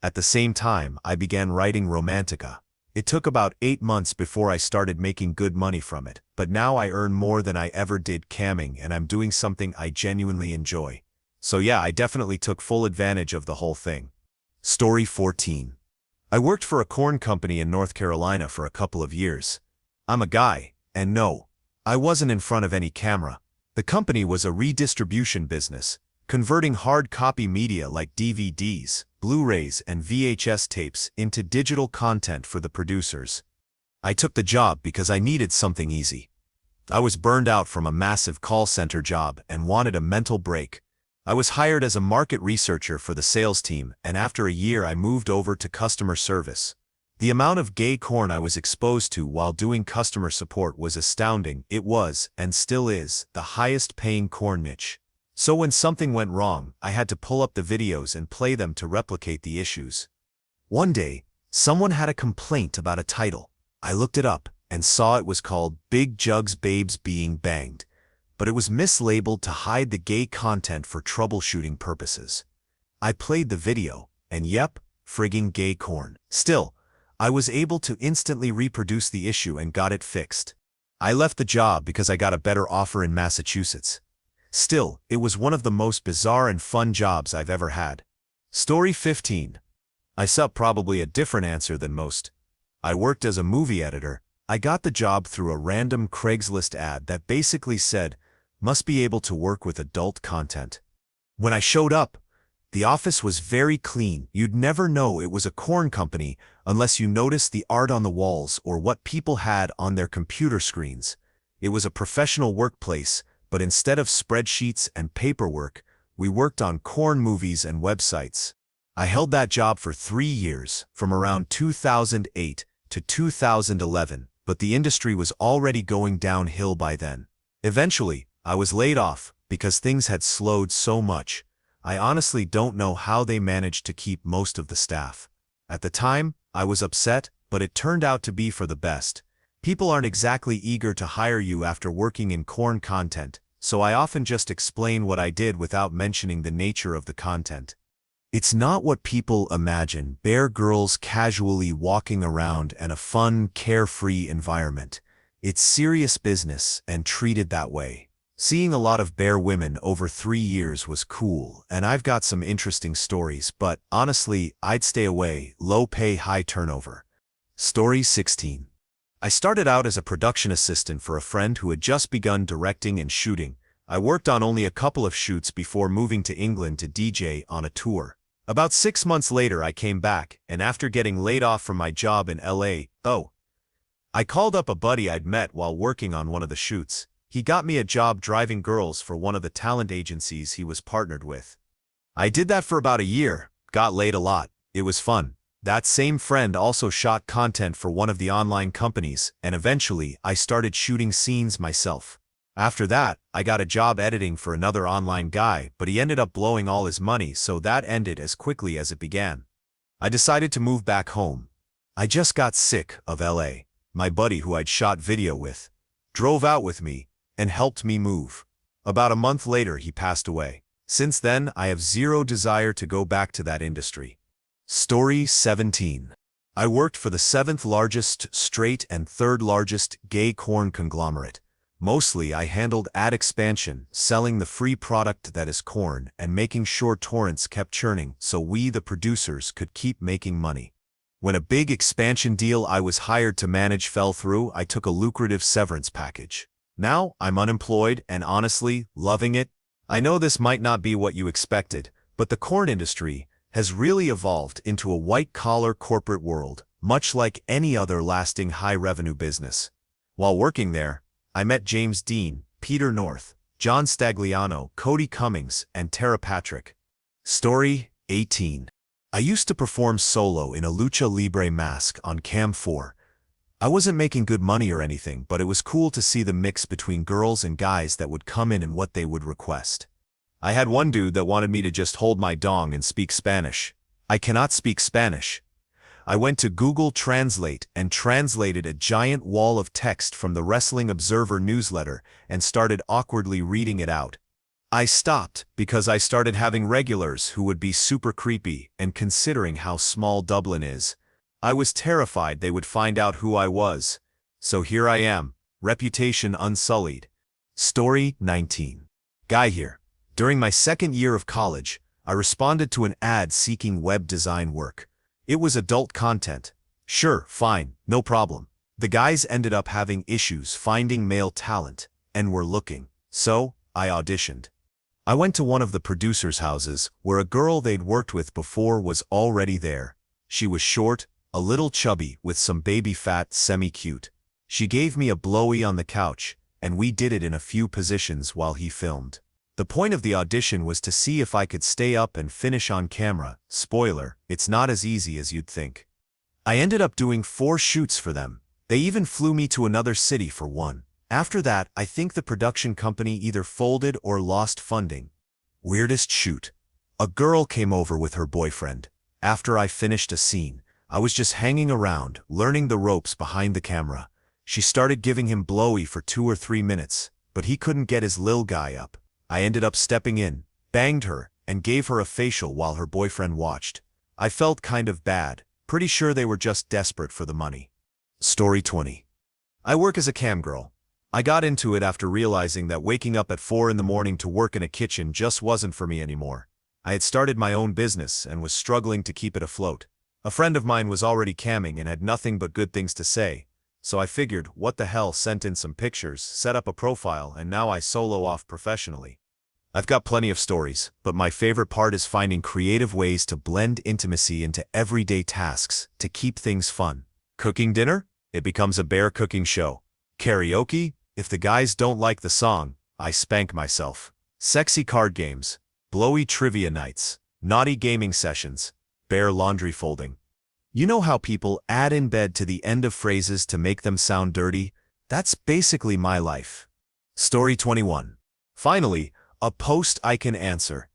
At the same time, I began writing romantica. It took about 8 months before I started making good money from it, but now I earn more than I ever did camming, and I'm doing something I genuinely enjoy. So yeah, I definitely took full advantage of the whole thing. Story 14. I worked for a corn company in North Carolina for a couple of years. I'm a guy, and no, I wasn't in front of any camera. The company was a redistribution business, converting hard copy media like DVDs, Blu-rays, and VHS tapes into digital content for the producers. I took the job because I needed something easy. I was burned out from a massive call center job and wanted a mental break. I was hired as a market researcher for the sales team, and after a year I moved over to customer service. The amount of gay corn I was exposed to while doing customer support was astounding. It was, and still is, the highest paying corn niche. So when something went wrong, I had to pull up the videos and play them to replicate the issues. One day, someone had a complaint about a title. I looked it up and saw it was called Big Jugs Babes Being Banged, but it was mislabeled to hide the gay content for troubleshooting purposes. I played the video, and yep, frigging gay corn. Still, I was able to instantly reproduce the issue and got it fixed. I left the job because I got a better offer in Massachusetts. Still, it was one of the most bizarre and fun jobs I've ever had. Story 15. I saw probably a different answer than most. I worked as a movie editor. I got the job through a random Craigslist ad that basically said, "Must be able to work with adult content." When I showed up, the office was very clean. You'd never know it was a corn company unless you noticed the art on the walls or what people had on their computer screens. It was a professional workplace, but instead of spreadsheets and paperwork, we worked on corn movies and websites. I held that job for 3 years, from around 2008 to 2011, but the industry was already going downhill by then. Eventually, I was laid off because things had slowed so much. I honestly don't know how they managed to keep most of the staff. At the time, I was upset, but it turned out to be for the best. People aren't exactly eager to hire you after working in corn content, so I often just explain what I did without mentioning the nature of the content. It's not what people imagine, bare girls casually walking around in a fun, carefree environment. It's serious business and treated that way. Seeing a lot of bare women over 3 years was cool, and I've got some interesting stories, but honestly, I'd stay away. Low pay, high turnover. Story 16. I started out as a production assistant for a friend who had just begun directing and shooting. I worked on only a couple of shoots before moving to England to DJ on a tour. About 6 months later, I came back, and after getting laid off from my job in LA, I called up a buddy I'd met while working on one of the shoots. He got me a job driving girls for one of the talent agencies he was partnered with. I did that for about a year, got laid a lot. It was fun. That same friend also shot content for one of the online companies, and eventually I started shooting scenes myself. After that, I got a job editing for another online guy, but he ended up blowing all his money, so that ended as quickly as it began. I decided to move back home. I just got sick of LA. My buddy who I'd shot video with drove out with me and helped me move. About a month later, he passed away. Since then, I have zero desire to go back to that industry. Story 17. I worked for the 7th largest straight and 3rd largest gay corn conglomerate. Mostly, I handled ad expansion, selling the free product that is corn, and making sure torrents kept churning so we, the producers, could keep making money. When a big expansion deal I was hired to manage fell through, I took a lucrative severance package. Now, I'm unemployed and honestly, loving it. I know this might not be what you expected, but the corn industry has really evolved into a white-collar corporate world, much like any other lasting high-revenue business. While working there, I met James Dean, Peter North, John Stagliano, Cody Cummings, and Tara Patrick. Story 18. I used to perform solo in a lucha libre mask on Cam 4. I wasn't making good money or anything, but it was cool to see the mix between girls and guys that would come in and what they would request. I had one dude that wanted me to just hold my dong and speak Spanish. I cannot speak Spanish. I went to Google Translate and translated a giant wall of text from the Wrestling Observer newsletter and started awkwardly reading it out. I stopped because I started having regulars who would be super creepy, and considering how small Dublin is, I was terrified they would find out who I was. So here I am, reputation unsullied. Story 19. Guy here. During my 2nd year of college, I responded to an ad seeking web design work. It was adult content. Sure, fine, no problem. The guys ended up having issues finding male talent, and were looking. So, I auditioned. I went to one of the producers' houses, where a girl they'd worked with before was already there. She was short, a little chubby, with some baby fat, semi-cute. She gave me a blowy on the couch, and we did it in a few positions while he filmed. The point of the audition was to see if I could stay up and finish on camera. Spoiler, it's not as easy as you'd think. I ended up doing 4 shoots for them. They even flew me to another city for one. After that, I think the production company either folded or lost funding. Weirdest shoot. A girl came over with her boyfriend. After I finished a scene, I was just hanging around, learning the ropes behind the camera. She started giving him blowy for 2 or 3 minutes, but he couldn't get his lil guy up. I ended up stepping in, banged her, and gave her a facial while her boyfriend watched. I felt kind of bad, pretty sure they were just desperate for the money. Story 20. I work as a cam girl. I got into it after realizing that waking up at 4 in the morning to work in a kitchen just wasn't for me anymore. I had started my own business and was struggling to keep it afloat. A friend of mine was already camming and had nothing but good things to say, so I figured, what the hell, sent in some pictures, set up a profile, and now I solo off professionally. I've got plenty of stories, but my favorite part is finding creative ways to blend intimacy into everyday tasks to keep things fun. Cooking dinner? It becomes a bear cooking show. Karaoke? If the guys don't like the song, I spank myself. Sexy card games, blowy trivia nights, naughty gaming sessions, bear laundry folding. You know how people add in bed to the end of phrases to make them sound dirty? That's basically my life. Story 21. Finally, a post I can answer.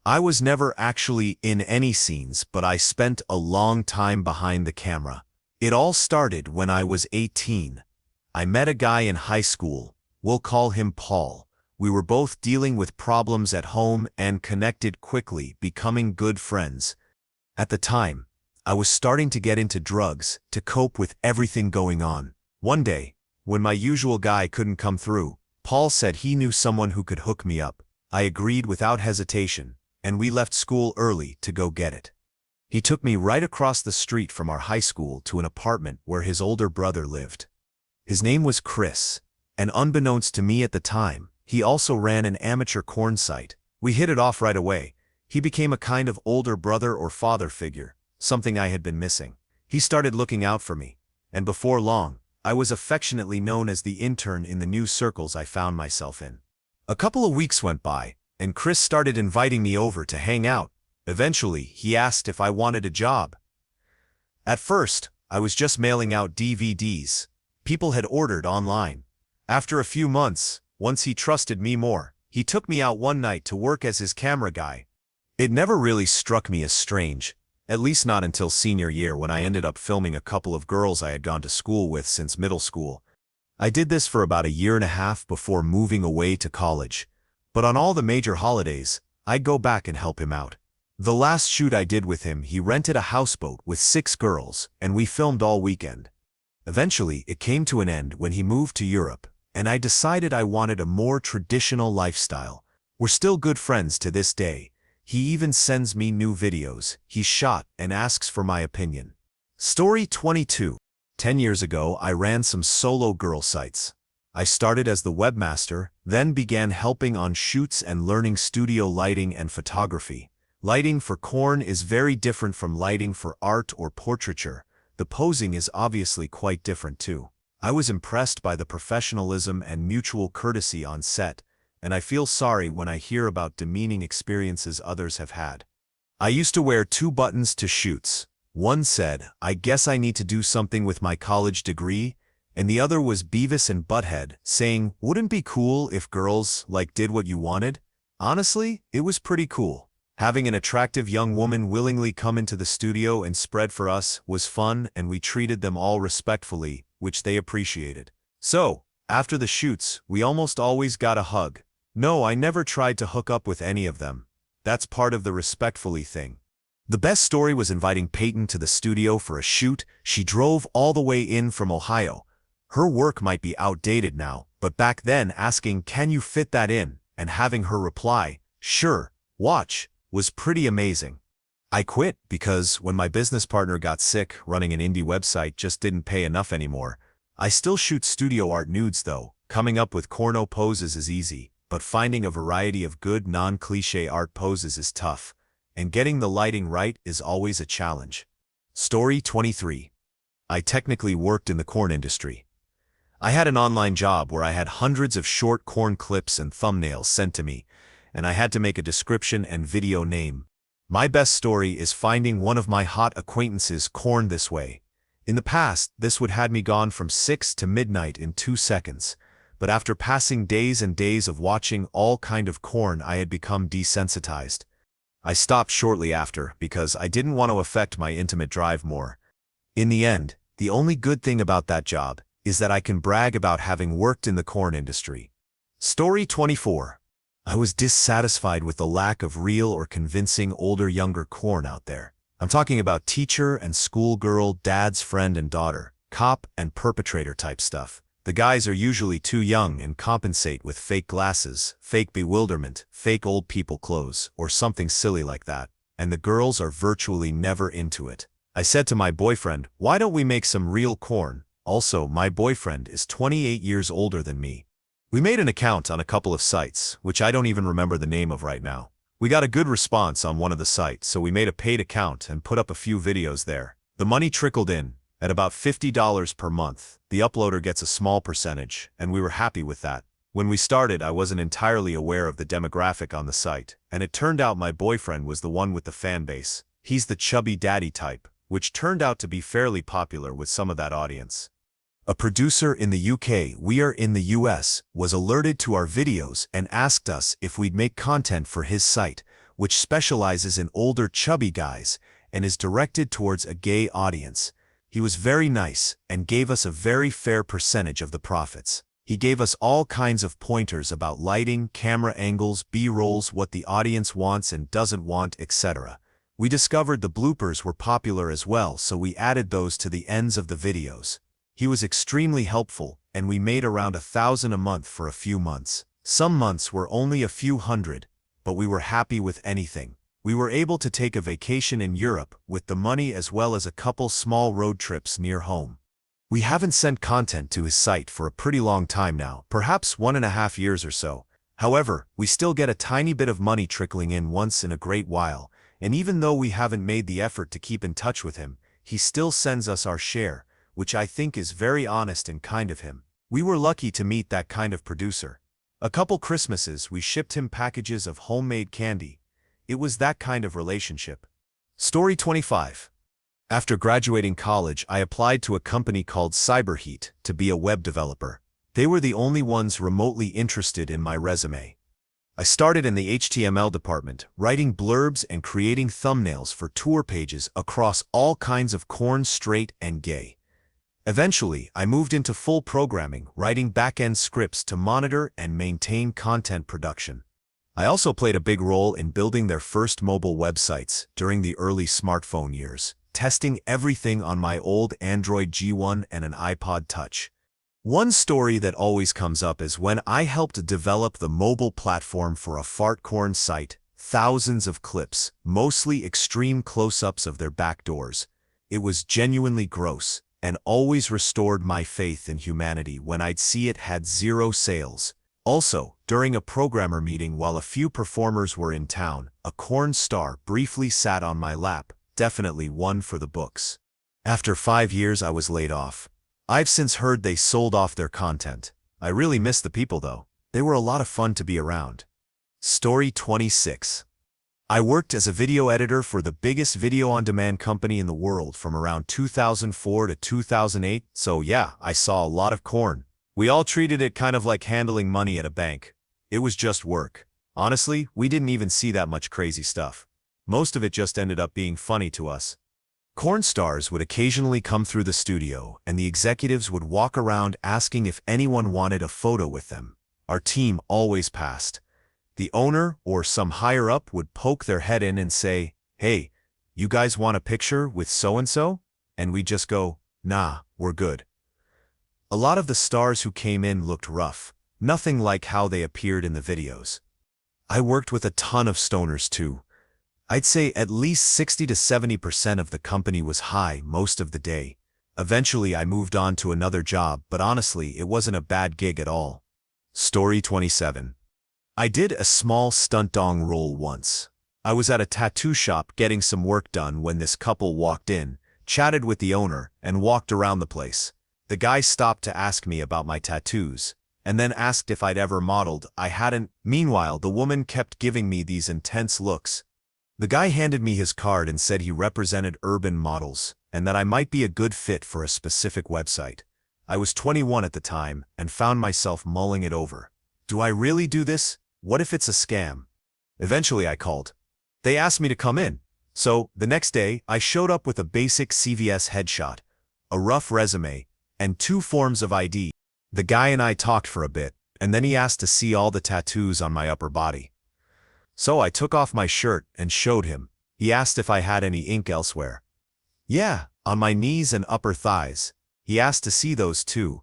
I was never actually in any scenes, but I spent a long time behind the camera. It all started when I was 18. I met a guy in high school. We'll call him Paul. We were both dealing with problems at home and connected quickly, becoming good friends. At the time, I was starting to get into drugs to cope with everything going on. One day, when my usual guy couldn't come through, Paul said he knew someone who could hook me up. I agreed without hesitation, and we left school early to go get it. He took me right across the street from our high school to an apartment where his older brother lived. His name was Chris, and unbeknownst to me at the time, he also ran an amateur corn site. We hit it off right away. He became a kind of older brother or father figure, something I had been missing. He started looking out for me, and before long, I was affectionately known as the intern in the new circles I found myself in. A couple of weeks went by, and Chris started inviting me over to hang out. Eventually, he asked if I wanted a job. At first, I was just mailing out DVDs people had ordered online. After a few months, once he trusted me more, he took me out one night to work as his camera guy. It never really struck me as strange, at least not until senior year when I ended up filming a couple of girls I had gone to school with since middle school. I did this for about a year and a half before moving away to college, but on all the major holidays, I'd go back and help him out. The last shoot I did with him, he rented a houseboat with 6 girls, and we filmed all weekend. Eventually, it came to an end when he moved to Europe, and I decided I wanted a more traditional lifestyle. We're still good friends to this day. He even sends me new videos he shot and asks for my opinion. Story 22. 10 years ago, I ran some solo girl sites. I started as the webmaster, then began helping on shoots and learning studio lighting and photography. Lighting for corn is very different from lighting for art or portraiture. The posing is obviously quite different too. I was impressed by the professionalism and mutual courtesy on set, and I feel sorry when I hear about demeaning experiences others have had. I used to wear 2 buttons to shoots. One said, "I guess I need to do something with my college degree," and the other was Beavis and Butthead, saying, "Wouldn't be cool if girls, did what you wanted?" Honestly, it was pretty cool. Having an attractive young woman willingly come into the studio and spread for us was fun, and we treated them all respectfully, which they appreciated. So, after the shoots, we almost always got a hug. No, I never tried to hook up with any of them. That's part of the respectfully thing. The best story was inviting Peyton to the studio for a shoot. She drove all the way in from Ohio. Her work might be outdated now, but back then asking, "Can you fit that in?" and having her reply, "Sure, watch," was pretty amazing. I quit because when my business partner got sick, running an indie website just didn't pay enough anymore. I still shoot studio art nudes though. Coming up with corno poses is easy, but finding a variety of good non-cliché art poses is tough, and getting the lighting right is always a challenge. Story 23. I technically worked in the corn industry. I had an online job where I had hundreds of short corn clips and thumbnails sent to me, and I had to make a description and video name. My best story is finding one of my hot acquaintances corn this way. In the past, this would have me gone from 6 to midnight in 2 seconds. But after passing days and days of watching all kind of corn, I had become desensitized. I stopped shortly after because I didn't want to affect my intimate drive more. In the end, the only good thing about that job is that I can brag about having worked in the corn industry. Story 24. I was dissatisfied with the lack of real or convincing older-younger corn out there. I'm talking about teacher and schoolgirl, dad's friend and daughter, cop and perpetrator type stuff. The guys are usually too young and compensate with fake glasses, fake bewilderment, fake old people clothes, or something silly like that. And the girls are virtually never into it. I said to my boyfriend, why don't we make some real corn? Also, my boyfriend is 28 years older than me. We made an account on a couple of sites, which I don't even remember the name of right now. We got a good response on one of the sites, so we made a paid account and put up a few videos there. The money trickled in. At about $50 per month, the uploader gets a small percentage, and we were happy with that. When we started, I wasn't entirely aware of the demographic on the site, and it turned out my boyfriend was the one with the fan base. He's the chubby daddy type, which turned out to be fairly popular with some of that audience. A producer in the UK, we are in the US, was alerted to our videos and asked us if we'd make content for his site, which specializes in older chubby guys and is directed towards a gay audience. He was very nice and gave us a very fair percentage of the profits. He gave us all kinds of pointers about lighting, camera angles, B-rolls, what the audience wants and doesn't want, etc. We discovered the bloopers were popular as well, so we added those to the ends of the videos. He was extremely helpful, and we made around $1,000 a month for a few months. Some months were only a few hundred, but we were happy with anything. We were able to take a vacation in Europe with the money as well as a couple small road trips near home. We haven't sent content to his site for a pretty long time now, perhaps 1.5 years or so. However, we still get a tiny bit of money trickling in once in a great while, and even though we haven't made the effort to keep in touch with him, he still sends us our share, which I think is very honest and kind of him. We were lucky to meet that kind of producer. A couple Christmases we shipped him packages of homemade candy. It was that kind of relationship. Story 25. After graduating college, I applied to a company called Cyberheat to be a web developer. They were the only ones remotely interested in my resume. I started in the HTML department, writing blurbs and creating thumbnails for tour pages across all kinds of corn, straight, and gay. Eventually, I moved into full programming, writing back-end scripts to monitor and maintain content production. I also played a big role in building their first mobile websites during the early smartphone years, testing everything on my old Android G1 and an iPod Touch. One story that always comes up is when I helped develop the mobile platform for a fartcorn site, thousands of clips, mostly extreme close-ups of their back doors. It was genuinely gross, and always restored my faith in humanity when I'd see it had zero sales. Also, during a programmer meeting while a few performers were in town, a corn star briefly sat on my lap, definitely one for the books. After 5 years I was laid off. I've since heard they sold off their content. I really miss the people though. They were a lot of fun to be around. Story 26. I worked as a video editor for the biggest video-on-demand company in the world from around 2004 to 2008, so yeah, I saw a lot of corn. We all treated it kind of like handling money at a bank. It was just work. Honestly, we didn't even see that much crazy stuff. Most of it just ended up being funny to us. Corn stars would occasionally come through the studio, and the executives would walk around asking if anyone wanted a photo with them. Our team always passed. The owner or some higher-up would poke their head in and say, "Hey, you guys want a picture with so-and-so?" And we'd just go, "Nah, we're good." A lot of the stars who came in looked rough, nothing like how they appeared in the videos. I worked with a ton of stoners too. I'd say at least 60 to 70% of the company was high most of the day. Eventually I moved on to another job, but honestly it wasn't a bad gig at all. Story 27. I did a small stunt dong role once. I was at a tattoo shop getting some work done when this couple walked in, chatted with the owner, and walked around the place. The guy stopped to ask me about my tattoos, and then asked if I'd ever modeled. I hadn't. Meanwhile, the woman kept giving me these intense looks. The guy handed me his card and said he represented urban models and that I might be a good fit for a specific website. I was 21 at the time and found myself mulling it over. Do I really do this? What if it's a scam? Eventually I called. They asked me to come in. So, the next day, I showed up with a basic CVS headshot, a rough resume, and 2 forms of ID. The guy and I talked for a bit, and then he asked to see all the tattoos on my upper body. So I took off my shirt and showed him. He asked if I had any ink elsewhere. Yeah, on my knees and upper thighs. He asked to see those too.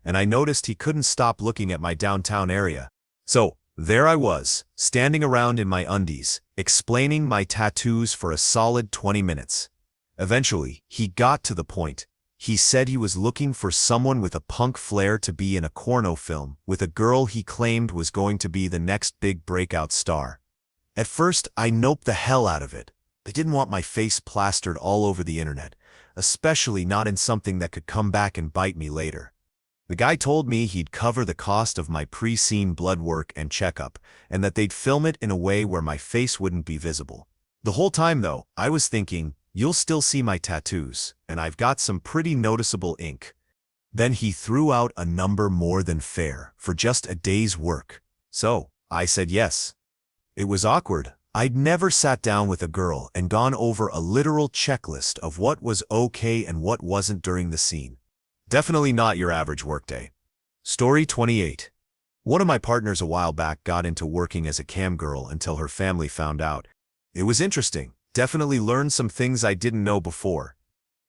And I noticed he couldn't stop looking at my downtown area. So, there I was, standing around in my undies, explaining my tattoos for a solid 20 minutes. Eventually, he got to the point. He said he was looking for someone with a punk flair to be in a porno film with a girl he claimed was going to be the next big breakout star. At first, I noped the hell out of it. They didn't want my face plastered all over the internet, especially not in something that could come back and bite me later. The guy told me he'd cover the cost of my pre-scene blood work and checkup, and that they'd film it in a way where my face wouldn't be visible. The whole time, though, I was thinking, you'll still see my tattoos, and I've got some pretty noticeable ink. Then he threw out a number more than fair for just a day's work. So, I said yes. It was awkward. I'd never sat down with a girl and gone over a literal checklist of what was okay and what wasn't during the scene. Definitely not your average workday. Story 28. One of my partners a while back got into working as a cam girl until her family found out. It was interesting. Definitely learned some things I didn't know before.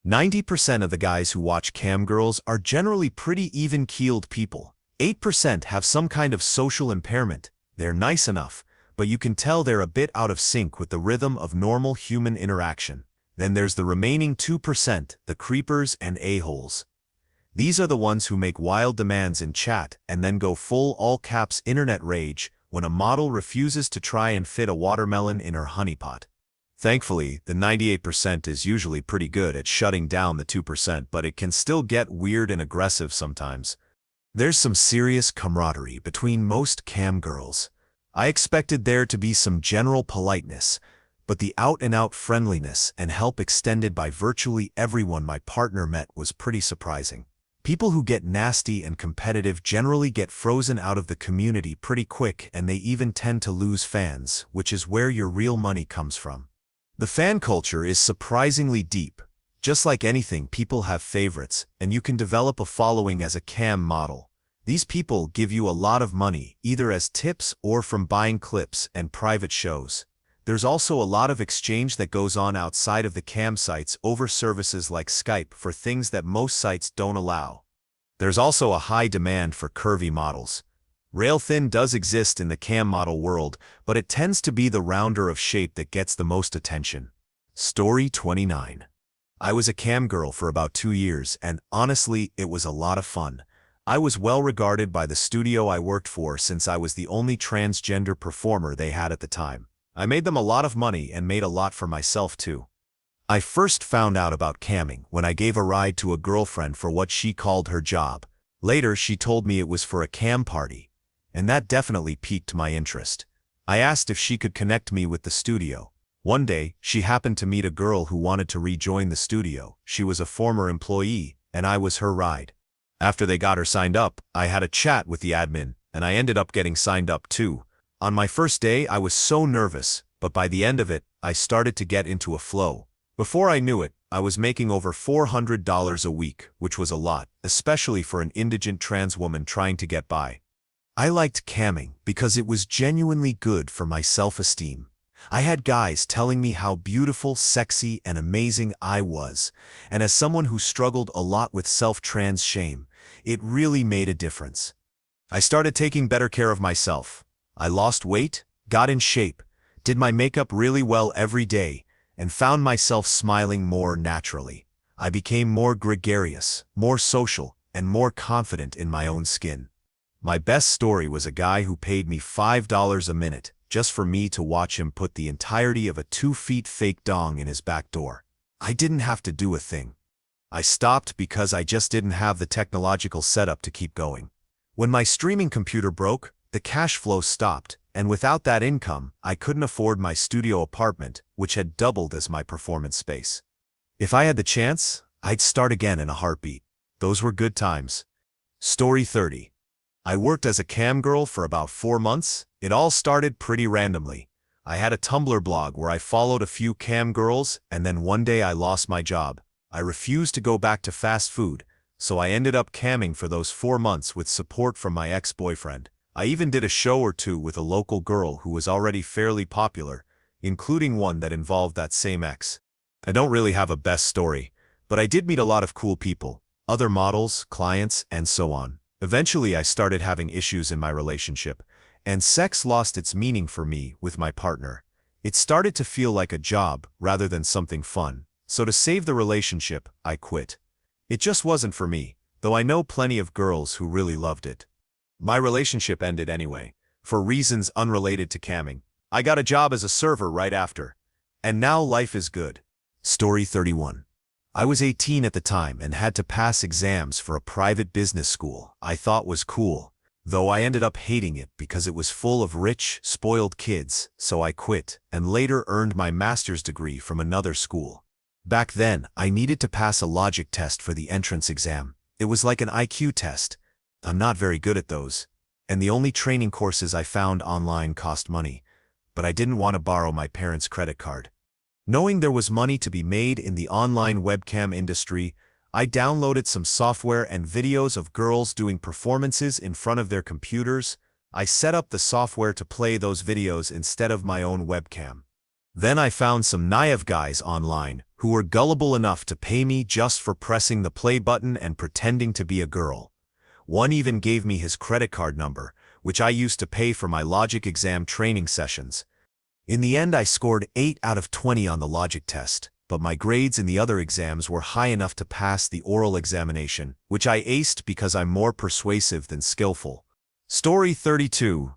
90% of the guys who watch cam girls are generally pretty even-keeled people. 8% have some kind of social impairment. They're nice enough, but you can tell they're a bit out of sync with the rhythm of normal human interaction. Then there's the remaining 2%, the creepers and a-holes. These are the ones who make wild demands in chat and then go full all-caps internet rage when a model refuses to try and fit a watermelon in her honeypot. Thankfully, the 98% is usually pretty good at shutting down the 2%, but it can still get weird and aggressive sometimes. There's some serious camaraderie between most cam girls. I expected there to be some general politeness, but the out-and-out friendliness and help extended by virtually everyone my partner met was pretty surprising. People who get nasty and competitive generally get frozen out of the community pretty quick, and they even tend to lose fans, which is where your real money comes from. The fan culture is surprisingly deep. Just like anything, people have favorites, and you can develop a following as a cam model. These people give you a lot of money, either as tips or from buying clips and private shows. There's also a lot of exchange that goes on outside of the cam sites over services like Skype for things that most sites don't allow. There's also a high demand for curvy models. Rail thin does exist in the cam model world, but it tends to be the rounder of shape that gets the most attention. Story 29. I was a cam girl for about 2 years, and honestly, it was a lot of fun. I was well regarded by the studio I worked for since I was the only transgender performer they had at the time. I made them a lot of money and made a lot for myself too. I first found out about camming when I gave a ride to a girlfriend for what she called her job. Later, she told me it was for a cam party, and that definitely piqued my interest. I asked if she could connect me with the studio. One day, she happened to meet a girl who wanted to rejoin the studio. She was a former employee, and I was her ride. After they got her signed up, I had a chat with the admin, and I ended up getting signed up too. On my first day, I was so nervous, but by the end of it, I started to get into a flow. Before I knew it, I was making over $400 a week, which was a lot, especially for an indigent trans woman trying to get by. I liked camming because it was genuinely good for my self-esteem. I had guys telling me how beautiful, sexy, and amazing I was, and as someone who struggled a lot with self-trans shame, it really made a difference. I started taking better care of myself. I lost weight, got in shape, did my makeup really well every day, and found myself smiling more naturally. I became more gregarious, more social, and more confident in my own skin. My best story was a guy who paid me $5 a minute just for me to watch him put the entirety of a 2-foot fake dong in his back door. I didn't have to do a thing. I stopped because I just didn't have the technological setup to keep going. When my streaming computer broke, the cash flow stopped, And without that income, I couldn't afford my studio apartment, which had doubled as my performance space. If I had the chance, I'd start again in a heartbeat. Those were good times. Story 30. I worked as a cam girl for about 4 months. It all started pretty randomly. I had a Tumblr blog where I followed a few cam girls, and then one day I lost my job. I refused to go back to fast food, so I ended up camming for those 4 months with support from my ex-boyfriend. I even did a show or two with a local girl who was already fairly popular, including one that involved that same ex. I don't really have a best story, but I did meet a lot of cool people, other models, clients, and so on. Eventually, I started having issues in my relationship, and sex lost its meaning for me with my partner. It started to feel like a job rather than something fun, so to save the relationship, I quit. It just wasn't for me, though I know plenty of girls who really loved it. My relationship ended anyway, for reasons unrelated to camming. I got a job as a server right after, and now life is good. Story 31. I was 18 at the time and had to pass exams for a private business school I thought was cool, though I ended up hating it because it was full of rich, spoiled kids, so I quit and later earned my master's degree from another school. Back then, I needed to pass a logic test for the entrance exam. It was like an IQ test. I'm not very good at those, and the only training courses I found online cost money, but I didn't want to borrow my parents' credit card. Knowing there was money to be made in the online webcam industry, I downloaded some software and videos of girls doing performances in front of their computers. I set up the software to play those videos instead of my own webcam. Then I found some naive guys online who were gullible enough to pay me just for pressing the play button and pretending to be a girl. One even gave me his credit card number, which I used to pay for my logic exam training sessions. In the end, I scored 8 out of 20 on the logic test, but my grades in the other exams were high enough to pass the oral examination, which I aced because I'm more persuasive than skillful. Story 32.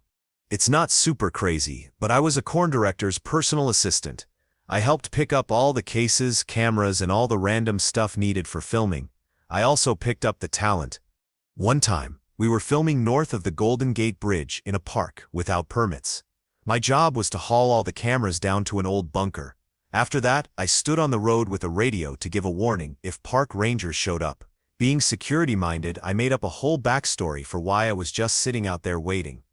It's not super crazy, but I was a corn director's personal assistant. I helped pick up all the cases, cameras, and all the random stuff needed for filming. I also picked up the talent. One time, we were filming north of the Golden Gate Bridge in a park without permits. My job was to haul all the cameras down to an old bunker. After that, I stood on the road with a radio to give a warning if park rangers showed up. Being security-minded, I made up a whole backstory for why I was just sitting out there waiting.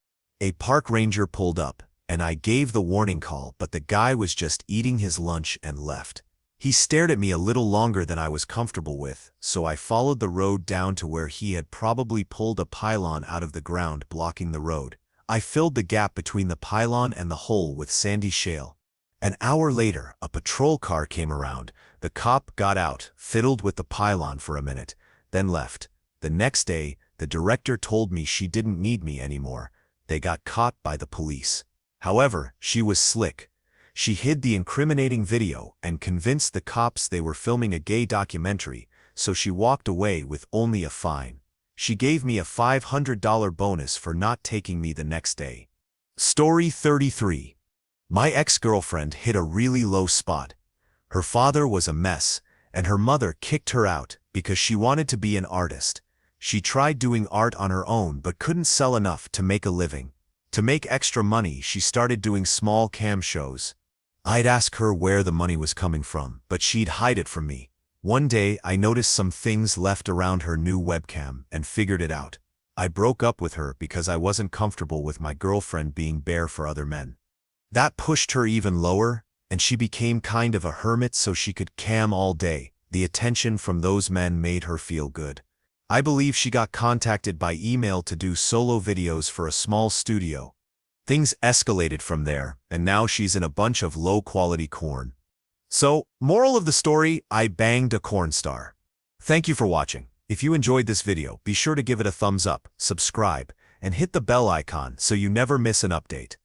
A park ranger pulled up, and I gave the warning call, but the guy was just eating his lunch and left. He stared at me a little longer than I was comfortable with, so I followed the road down to where he had probably pulled a pylon out of the ground blocking the road. I filled the gap between the pylon and the hole with sandy shale. An hour later, a patrol car came around. The cop got out, fiddled with the pylon for a minute, then left. The next day, the director told me she didn't need me anymore. They got caught by the police. However, she was slick. She hid the incriminating video and convinced the cops they were filming a gay documentary, so she walked away with only a fine. She gave me a $500 bonus for not taking me the next day. Story 33. My ex-girlfriend hit a really low spot. Her father was a mess, and her mother kicked her out because she wanted to be an artist. She tried doing art on her own but couldn't sell enough to make a living. To make extra money, she started doing small cam shows. I'd ask her where the money was coming from, but she'd hide it from me. One day, I noticed some things left around her new webcam and figured it out. I broke up with her because I wasn't comfortable with my girlfriend being bare for other men. That pushed her even lower, and she became kind of a hermit so she could cam all day. The attention from those men made her feel good. I believe she got contacted by email to do solo videos for a small studio. Things escalated from there, and now she's in a bunch of low-quality corn. So, moral of the story, I banged a corn star. Thank you for watching. If you enjoyed this video, be sure to give it a thumbs up, subscribe, and hit the bell icon so you never miss an update.